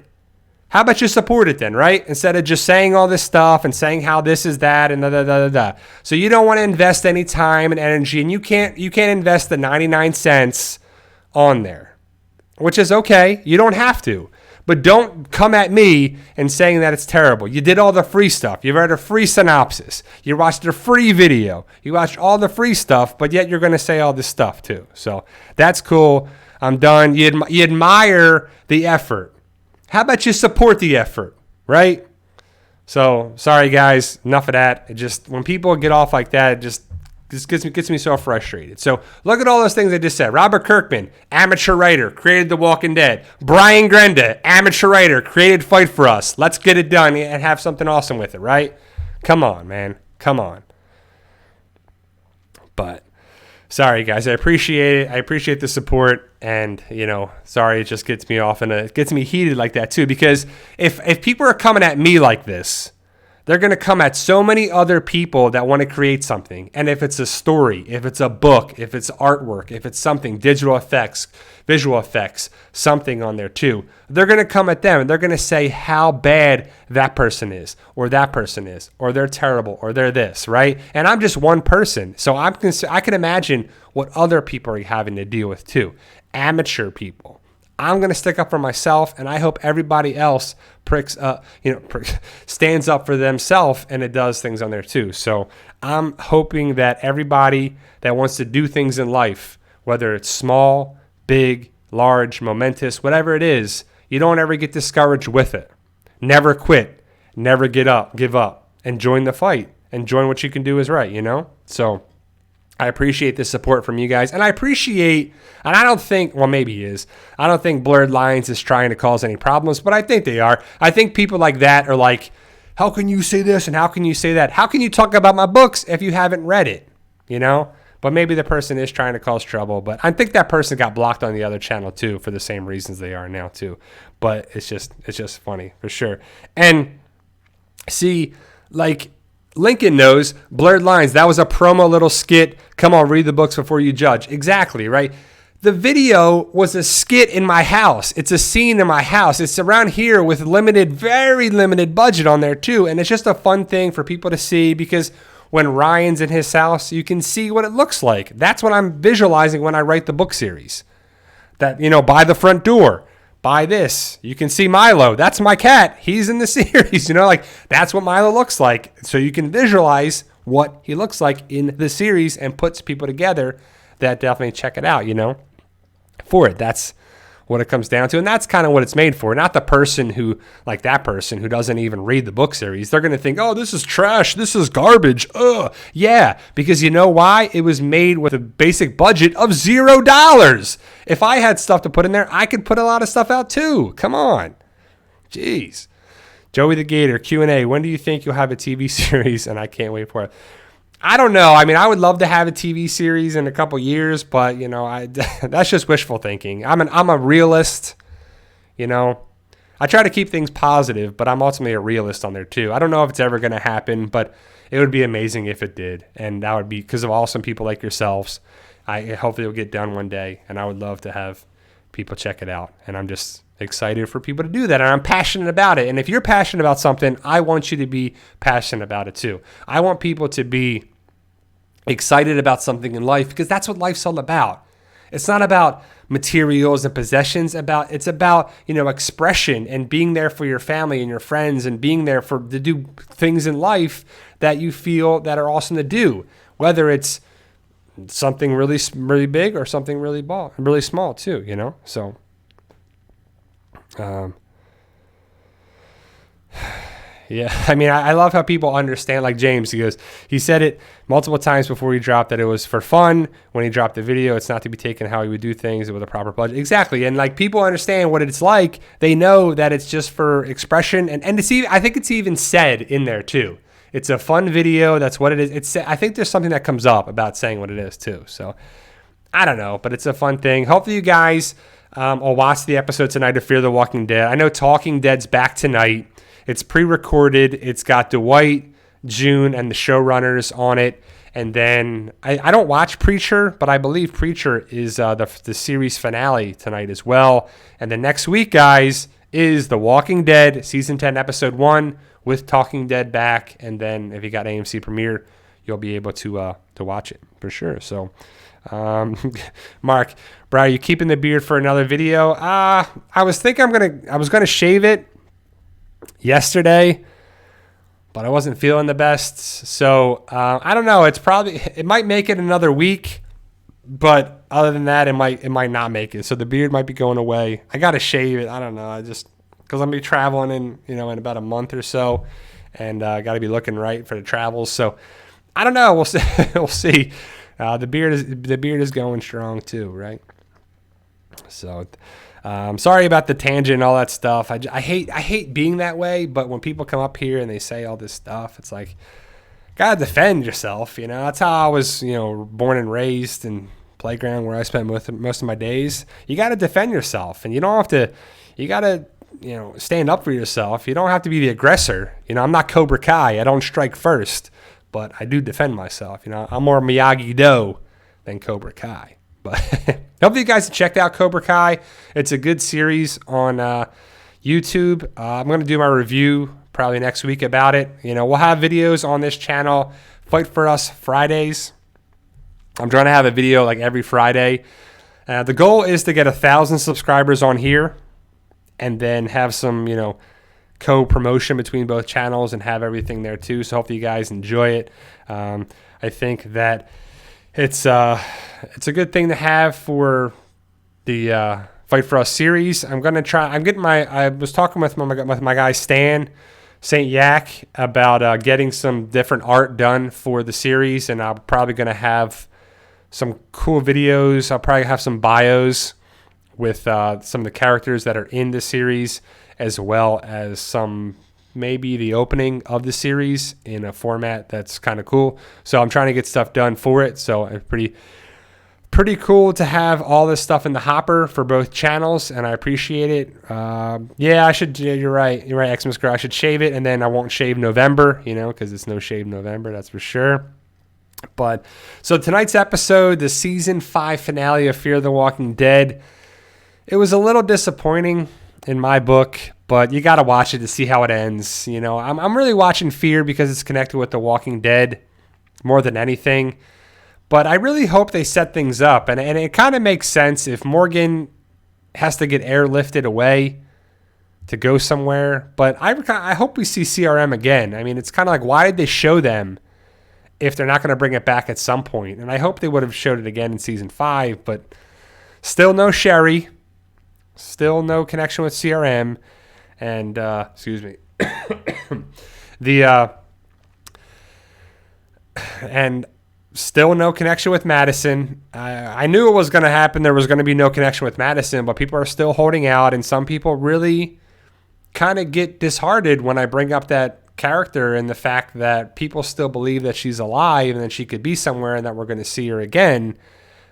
How about you support it then, right? Instead of just saying all this stuff and saying how this is that and da da da da da. So you don't want to invest any time and energy, and you can't invest the 99 cents on there, which is okay. You don't have to. But don't come at me and saying that it's terrible. You did all the free stuff. You read a free synopsis. You watched a free video. You watched all the free stuff, but yet you're going to say all this stuff too. So that's cool. I'm done. You admire the effort. How about you support the effort, right? So, sorry guys, enough of that. It just, when people get off like that, it just gets me so frustrated. So, look at all those things I just said. Robert Kirkman, amateur writer, created The Walking Dead. Brian Grenda, amateur writer, created Fight for Us. Let's get it done and have something awesome with it, right? Come on, man. Come on. But sorry, guys. I appreciate it. I appreciate the support. And, sorry, it just gets me off and it gets me heated like that, too. Because if people are coming at me like this, they're going to come at so many other people that want to create something. And if it's a story, if it's a book, if it's artwork, if it's something, digital effects, visual effects, something on there too, they're going to come at them and they're going to say how bad that person is, or they're terrible, or they're this, right? And I'm just one person. So I can imagine what other people are having to deal with too. Amateur people. I'm going to stick up for myself, and I hope everybody else stands up for themselves, and it does things on there too. So I'm hoping that everybody that wants to do things in life, whether it's small, big, large, momentous, whatever it is, you don't ever get discouraged with it. Never quit. Never give up, and join the fight, and join what you can do is right, So I appreciate the support from you guys. And I appreciate, and I don't think, well, maybe he is. I don't think Blurred Lines is trying to cause any problems, but I think they are. I think people like that are like, how can you say this and how can you say that? How can you talk about my books if you haven't read it? But maybe the person is trying to cause trouble. But I think that person got blocked on the other channel too for the same reasons they are now too. But it's just funny for sure. And see, like, Lincoln knows Blurred Lines. That was a promo little skit. Come on, read the books before you judge. Exactly, right? The video was a skit in my house. It's a scene in my house. It's around here with very limited budget on there too. And it's just a fun thing for people to see, because when Ryan's in his house, you can see what it looks like. That's what I'm visualizing when I write the book series. That, by the front door. Buy this. You can see Milo. That's my cat. He's in the series. That's what Milo looks like. So you can visualize what he looks like in the series and puts people together that definitely check it out, for it. That's what it comes down to. And that's kind of what it's made for. Not the person who, like that person who doesn't even read the book series. They're going to think, oh, this is trash. This is garbage. Ugh. Yeah, because you know why? It was made with a basic budget of $0. If I had stuff to put in there, I could put a lot of stuff out too. Come on. Jeez. Joey the Gator, Q&A. When do you think you'll have a TV series? And I can't wait for it. I don't know. I mean, I would love to have a TV series in a couple years, but that's just wishful thinking. I'm a realist. I try to keep things positive, but I'm ultimately a realist on there too. I don't know if it's ever going to happen, but it would be amazing if it did, and that would be because of awesome people like yourselves. Hopefully it'll get done one day, and I would love to have people check it out. And I'm just excited for people to do that, and I'm passionate about it. And if you're passionate about something, I want you to be passionate about it too. I want people to be excited about something in life, because that's what life's all about. It's not about materials and possessions. It's about expression and being there for your family and your friends, and being there to do things in life that you feel that are awesome to do, whether it's something really, really big or something really small too. So yeah, I mean, I love how people understand, like James, he said it multiple times before he dropped that it was for fun. When he dropped the video, it's not to be taken how he would do things with a proper budget. Exactly. And like, people understand what it's like. They know that it's just for expression. And I think it's even said in there too. It's a fun video. That's what it is. I think there's something that comes up about saying what it is too. So I don't know, but it's a fun thing. Hopefully you guys will watch the episode tonight of Fear the Walking Dead. I know Talking Dead's back tonight. It's pre-recorded. It's got Dwight, June, and the showrunners on it. And then I don't watch Preacher, but I believe Preacher is the series finale tonight as well. And then next week, guys, is The Walking Dead Season 10, Episode 1 with Talking Dead back. And then if you got AMC Premiere, you'll be able to watch it for sure. So, Mark, bro, you keeping the beard for another video? I was thinking I was gonna shave it yesterday, but I wasn't feeling the best. So I don't know. It might make it another week, but other than that, it might not make it. So the beard might be going away. I gotta shave it. I don't know. Because I'm gonna be traveling in about a month or so, and I gotta be looking right for the travels. So I don't know. We'll see. We'll see. The beard is going strong too, right? So, sorry about the tangent and all that stuff. I hate being that way, but when people come up here and they say all this stuff, it's like, gotta defend yourself. That's how I was, born and raised in playground where I spent most of my days. You gotta defend yourself, and you don't have to. You gotta, stand up for yourself. You don't have to be the aggressor. I'm not Cobra Kai. I don't strike first. But I do defend myself. I'm more Miyagi-Do than Cobra Kai. But hopefully you guys have checked out Cobra Kai. It's a good series on YouTube. I'm going to do my review probably next week about it. We'll have videos on this channel. Fight for Us Fridays. I'm trying to have a video like every Friday. The goal is to get 1,000 subscribers on here and then have some, co-promotion between both channels and have everything there too. So hopefully you guys enjoy it. I think that it's a good thing to have for the Fight for Us series. I was talking with my guy Stan St. Yak about getting some different art done for the series, and I'm probably going to have some cool videos. I'll probably have some bios with some of the characters that are in the series, as well as some maybe the opening of the series in a format that's kind of cool. So I'm trying to get stuff done for it. So it's pretty cool to have all this stuff in the hopper for both channels, and I appreciate it. Yeah, I should. You're right. You're right, Xmas Girl. I should shave it, and then I won't shave November, because it's no shave November. That's for sure. But so tonight's episode, the season 5 finale of Fear the Walking Dead, it was a little disappointing in my book, but you got to watch it to see how it ends. I'm really watching Fear because it's connected with The Walking Dead more than anything. But I really hope they set things up. And it kind of makes sense if Morgan has to get airlifted away to go somewhere. But I hope we see CRM again. I mean, it's kind of like, why did they show them if they're not going to bring it back at some point? And I hope they would have showed it again in season 5. But still no Sherry. Still no connection with CRM, and excuse me, and still no connection with Madison. I knew it was going to happen. There was going to be no connection with Madison, but people are still holding out, and some people really kind of get disheartened when I bring up that character and the fact that people still believe that she's alive and that she could be somewhere and that we're going to see her again.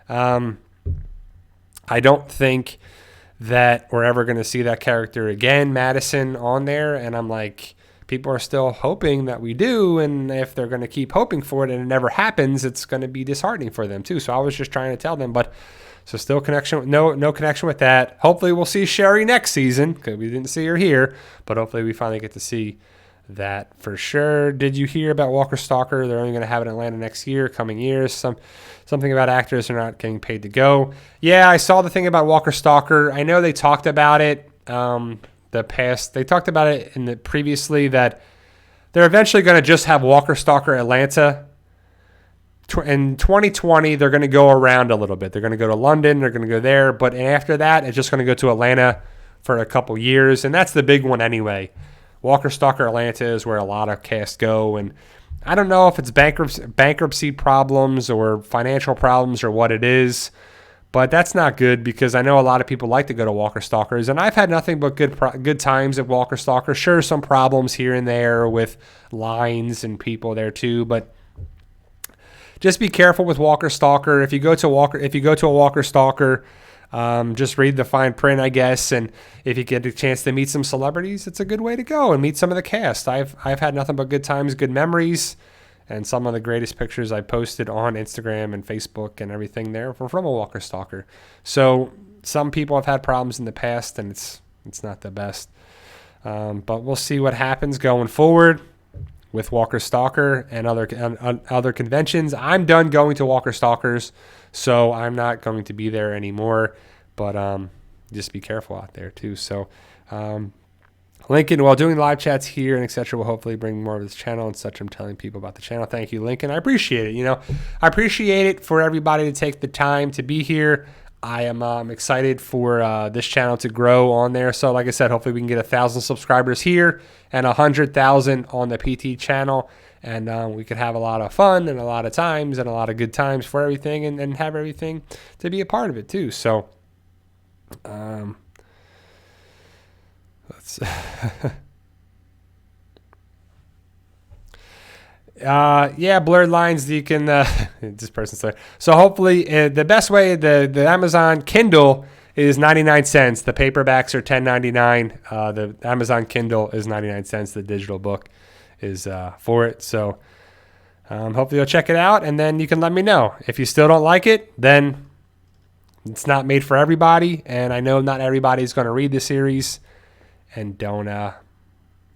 I don't think that we're ever going to see that character again, Madison, on there. And I'm like, people are still hoping that we do. And if they're going to keep hoping for it and it never happens, it's going to be disheartening for them too. So I was just trying to tell them, but so still no connection with that. Hopefully we'll see Sherry next season because we didn't see her here, but hopefully we finally get to see that for sure. Did you hear about Walker Stalker? They're only going to have it in Atlanta next year, coming years. Something about actors are not getting paid to go. Yeah, I saw the thing about Walker Stalker. I know they talked about it they talked about it previously that they're eventually going to just have Walker Stalker Atlanta. In 2020, they're going to go around a little bit. They're going to go to London. They're going to go there. But after that, it's just going to go to Atlanta for a couple years. And that's the big one anyway. Walker Stalker Atlanta is where a lot of casts go. And I don't know if it's bankruptcy problems or financial problems or what it is. But that's not good because I know a lot of people like to go to Walker Stalkers. And I've had nothing but good times at Walker Stalker. Sure, some problems here and there with lines and people there too. But just be careful with Walker Stalker. If you go to a Walker Stalker, just read the fine print, I guess. And if you get a chance to meet some celebrities, it's a good way to go and meet some of the cast. I've had nothing but good times, good memories, and some of the greatest pictures I posted on Instagram and Facebook and everything there were from a Walker Stalker. So some people have had problems in the past, and it's It's not the best. But we'll see what happens going forward with Walker Stalker and other conventions. I'm done going to Walker Stalkers, so I'm not going to be there anymore. But just be careful out there too. So Lincoln, while doing live chats here and etc., will hopefully bring more of this channel and such. I'm telling people about the channel. Thank you, Lincoln. I appreciate it. I appreciate it for everybody to take the time to be here. I am excited for this channel to grow on there. So like I said, hopefully we can get 1,000 subscribers here and 100,000 on the PT channel. And we could have a lot of fun and a lot of times and a lot of good times for everything and have everything to be a part of it too. So let's... blurred lines. You can this person said. So hopefully, the best way the Amazon Kindle is 99 cents. The paperbacks are $10.99. The Amazon Kindle is 99 cents. The digital book is for it. So hopefully you'll check it out, and then you can let me know if you still don't like it. Then it's not made for everybody, and I know not everybody's going to read the series, and don't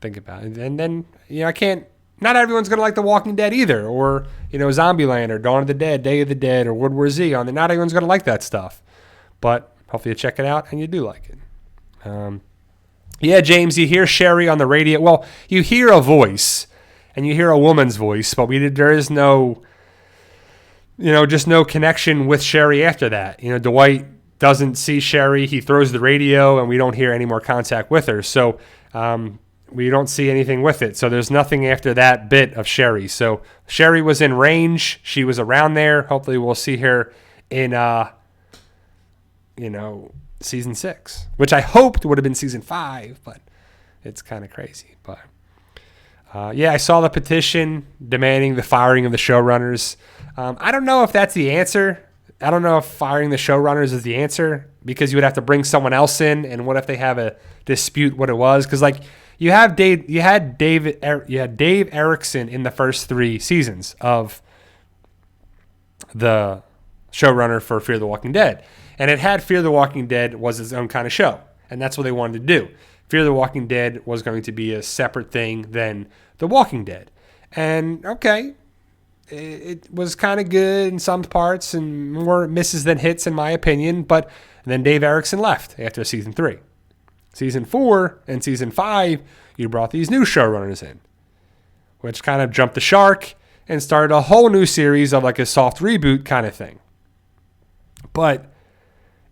think about it. And then I can't. Not everyone's going to like The Walking Dead either, or, Zombieland, or Dawn of the Dead, Day of the Dead, or World War Z. Not everyone's going to like that stuff. But hopefully you check it out and you do like it. James, you hear Sherry on the radio. Well, you hear a voice, and you hear a woman's voice, but there is no, just no connection with Sherry after that. Dwight doesn't see Sherry. He throws the radio, and we don't hear any more contact with her. So, we don't see anything with it. So there's nothing after that bit of Sherry. So Sherry was in range. She was around there. Hopefully we'll see her in, season 6, which I hoped would have been season 5, but it's kind of crazy. But I saw the petition demanding the firing of the showrunners. I don't know if that's the answer. I don't know if firing the showrunners is the answer, because you would have to bring someone else in. And what if they have a dispute what it was? Because you had Dave Erickson in the first 3 seasons of the showrunner for Fear the Walking Dead. And it had Fear the Walking Dead was its own kind of show. And that's what they wanted to do. Fear the Walking Dead was going to be a separate thing than The Walking Dead. And, okay, it was kind of good in some parts and more misses than hits, in my opinion. But then Dave Erickson left after season 3. Season 4 and season 5, you brought these new showrunners in, which kind of jumped the shark and started a whole new series of like a soft reboot kind of thing. But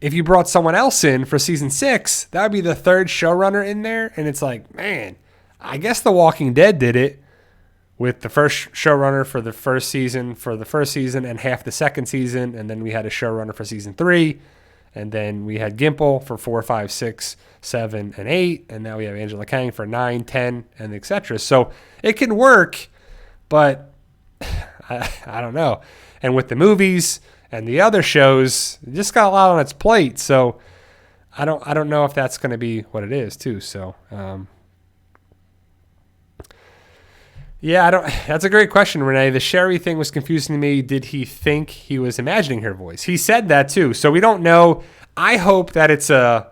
if you brought someone else in for season 6, that would be the 3rd showrunner in there. And it's like, man, I guess The Walking Dead did it with the first showrunner for the first season and half the second season. And then we had a showrunner for season 3. And then we had Gimple for 4, 5, 6, 7, and 8. And now we have Angela Kang for 9, 10, and etc. So it can work, but I don't know. And with the movies and the other shows, it just got a lot on its plate. So I don't know if that's going to be what it is too. So that's a great question, Renee. The Sherry thing was confusing to me. Did he think he was imagining her voice? He said that too. So we don't know. I hope that it's a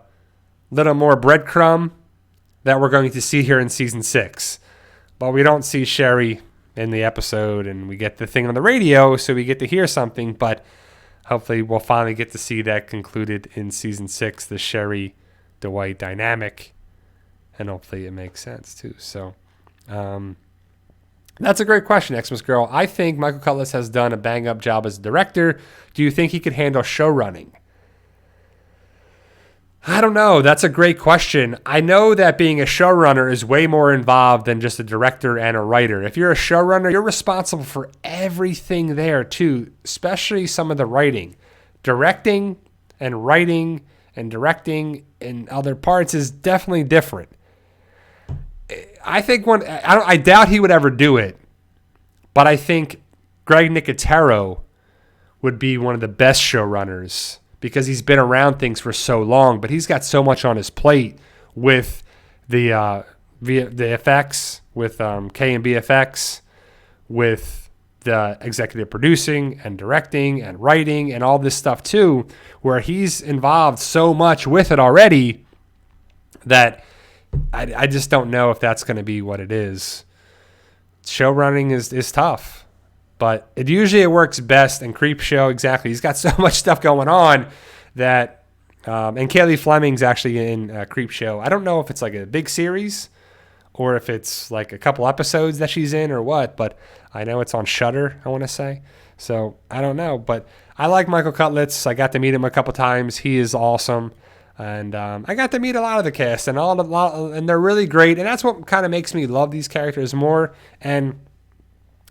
little more breadcrumb that we're going to see here in season 6. But we don't see Sherry in the episode, and we get the thing on the radio, so we get to hear something. But hopefully we'll finally get to see that concluded in season 6, the Sherry-Dwight dynamic. And hopefully it makes sense too. So, that's a great question, Xmas Girl. I think Michael Cutlass has done a bang-up job as a director. Do you think he could handle show running? I don't know. That's a great question. I know that being a showrunner is way more involved than just a director and a writer. If you're a showrunner, you're responsible for everything there too, especially some of the writing. Directing and writing and directing in other parts is definitely different. I think I doubt he would ever do it, but I think Greg Nicotero would be one of the best showrunners because he's been around things for so long, but he's got so much on his plate with the effects, with K&B effects, with the executive producing and directing and writing and all this stuff too, where he's involved so much with it already. that I just don't know if that's going to be what it is. Show running is tough, but it works best in Creep Show. Exactly. He's got so much stuff going on that, and Kaylee Fleming's actually in Creep Show. I don't know if it's like a big series or if it's like a couple episodes that she's in or what, but I know it's on Shudder, I want to say. So I don't know, but I like Michael Cutlitz. I got to meet him a couple times. He is awesome. And I got to meet a lot of the cast, and they're really great. And that's what kind of makes me love these characters more. And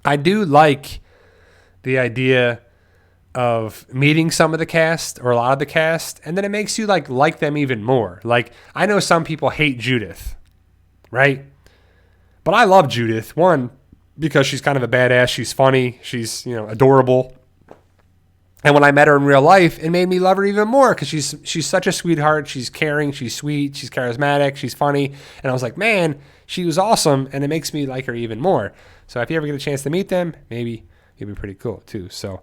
I do like the idea of meeting some of the cast or a lot of the cast, and then it makes you like them even more. Like, I know some people hate Judith, right? But I love Judith. One, because she's kind of a badass. She's funny. She's, adorable. And when I met her in real life, it made me love her even more because she's such a sweetheart. She's caring. She's sweet. She's charismatic. She's funny. And I was like, man, she was awesome, and it makes me like her even more. So if you ever get a chance to meet them, maybe it'd be pretty cool too. So,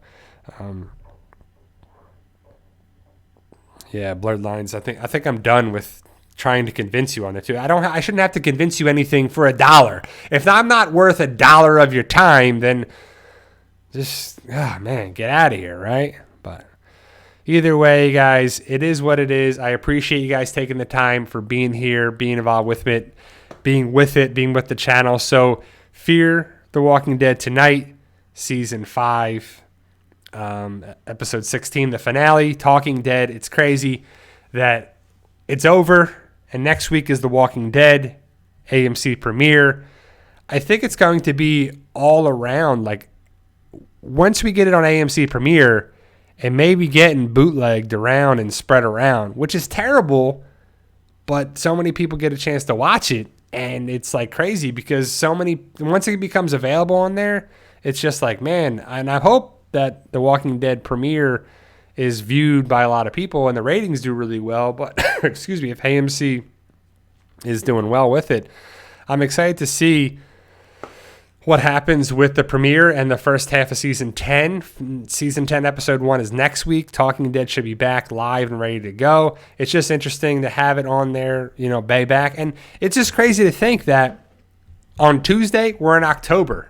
yeah, blurred lines. I think I'm done with trying to convince you on it too. I shouldn't have to convince you anything for $1. If I'm not worth $1 of your time, then just, get out of here, right? But either way, guys, it is what it is. I appreciate you guys taking the time for being here, being involved with it, being with the channel. So, Fear the Walking Dead tonight, Season 5, Episode 16, the finale, Talking Dead. It's crazy that it's over, and next week is The Walking Dead AMC premiere. I think it's going to be all around, once we get it on AMC premiere, it may be getting bootlegged around and spread around, which is terrible, but so many people get a chance to watch it, and it's crazy because once it becomes available on there, it's just man, and I hope that The Walking Dead premiere is viewed by a lot of people and the ratings do really well, but excuse me, if AMC is doing well with it, I'm excited to see what happens with the premiere and the first half of Season 10. Season 10, Episode 1 is next week. Talking Dead should be back live and ready to go. It's just interesting to have it on there, bay back. And it's just crazy to think that on Tuesday, we're in October.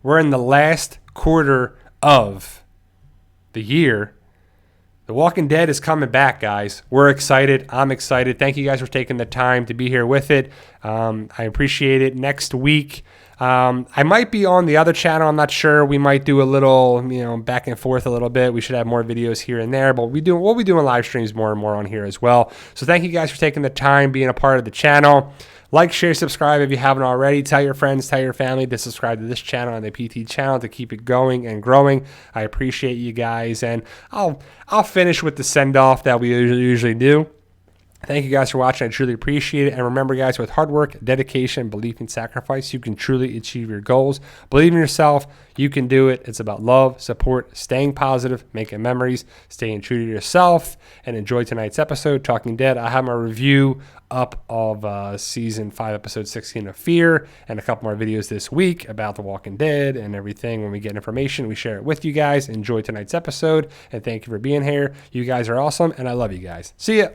We're in the last quarter of the year. The Walking Dead is coming back, guys. We're excited. I'm excited. Thank you guys for taking the time to be here with it. I appreciate it. Next week, I might be on the other channel. I'm not sure. We might do a little, back and forth a little bit. We should have more videos here and there, but we'll be doing live streams more and more on here as well. So thank you guys for taking the time, being a part of the channel. Like, share, subscribe if you haven't already. Tell your friends, tell your family to subscribe to this channel and the PT channel to keep it going and growing. I appreciate you guys, and I'll finish with the send-off that we usually do. Thank you guys for watching. I truly appreciate it. And remember, guys, with hard work, dedication, belief, and sacrifice, you can truly achieve your goals. Believe in yourself. You can do it. It's about love, support, staying positive, making memories, staying true to yourself, and enjoy tonight's episode, Talking Dead. I have my review up of Season 5, Episode 16 of Fear, and a couple more videos this week about The Walking Dead and everything. When we get information, we share it with you guys. Enjoy tonight's episode, and thank you for being here. You guys are awesome, and I love you guys. See ya.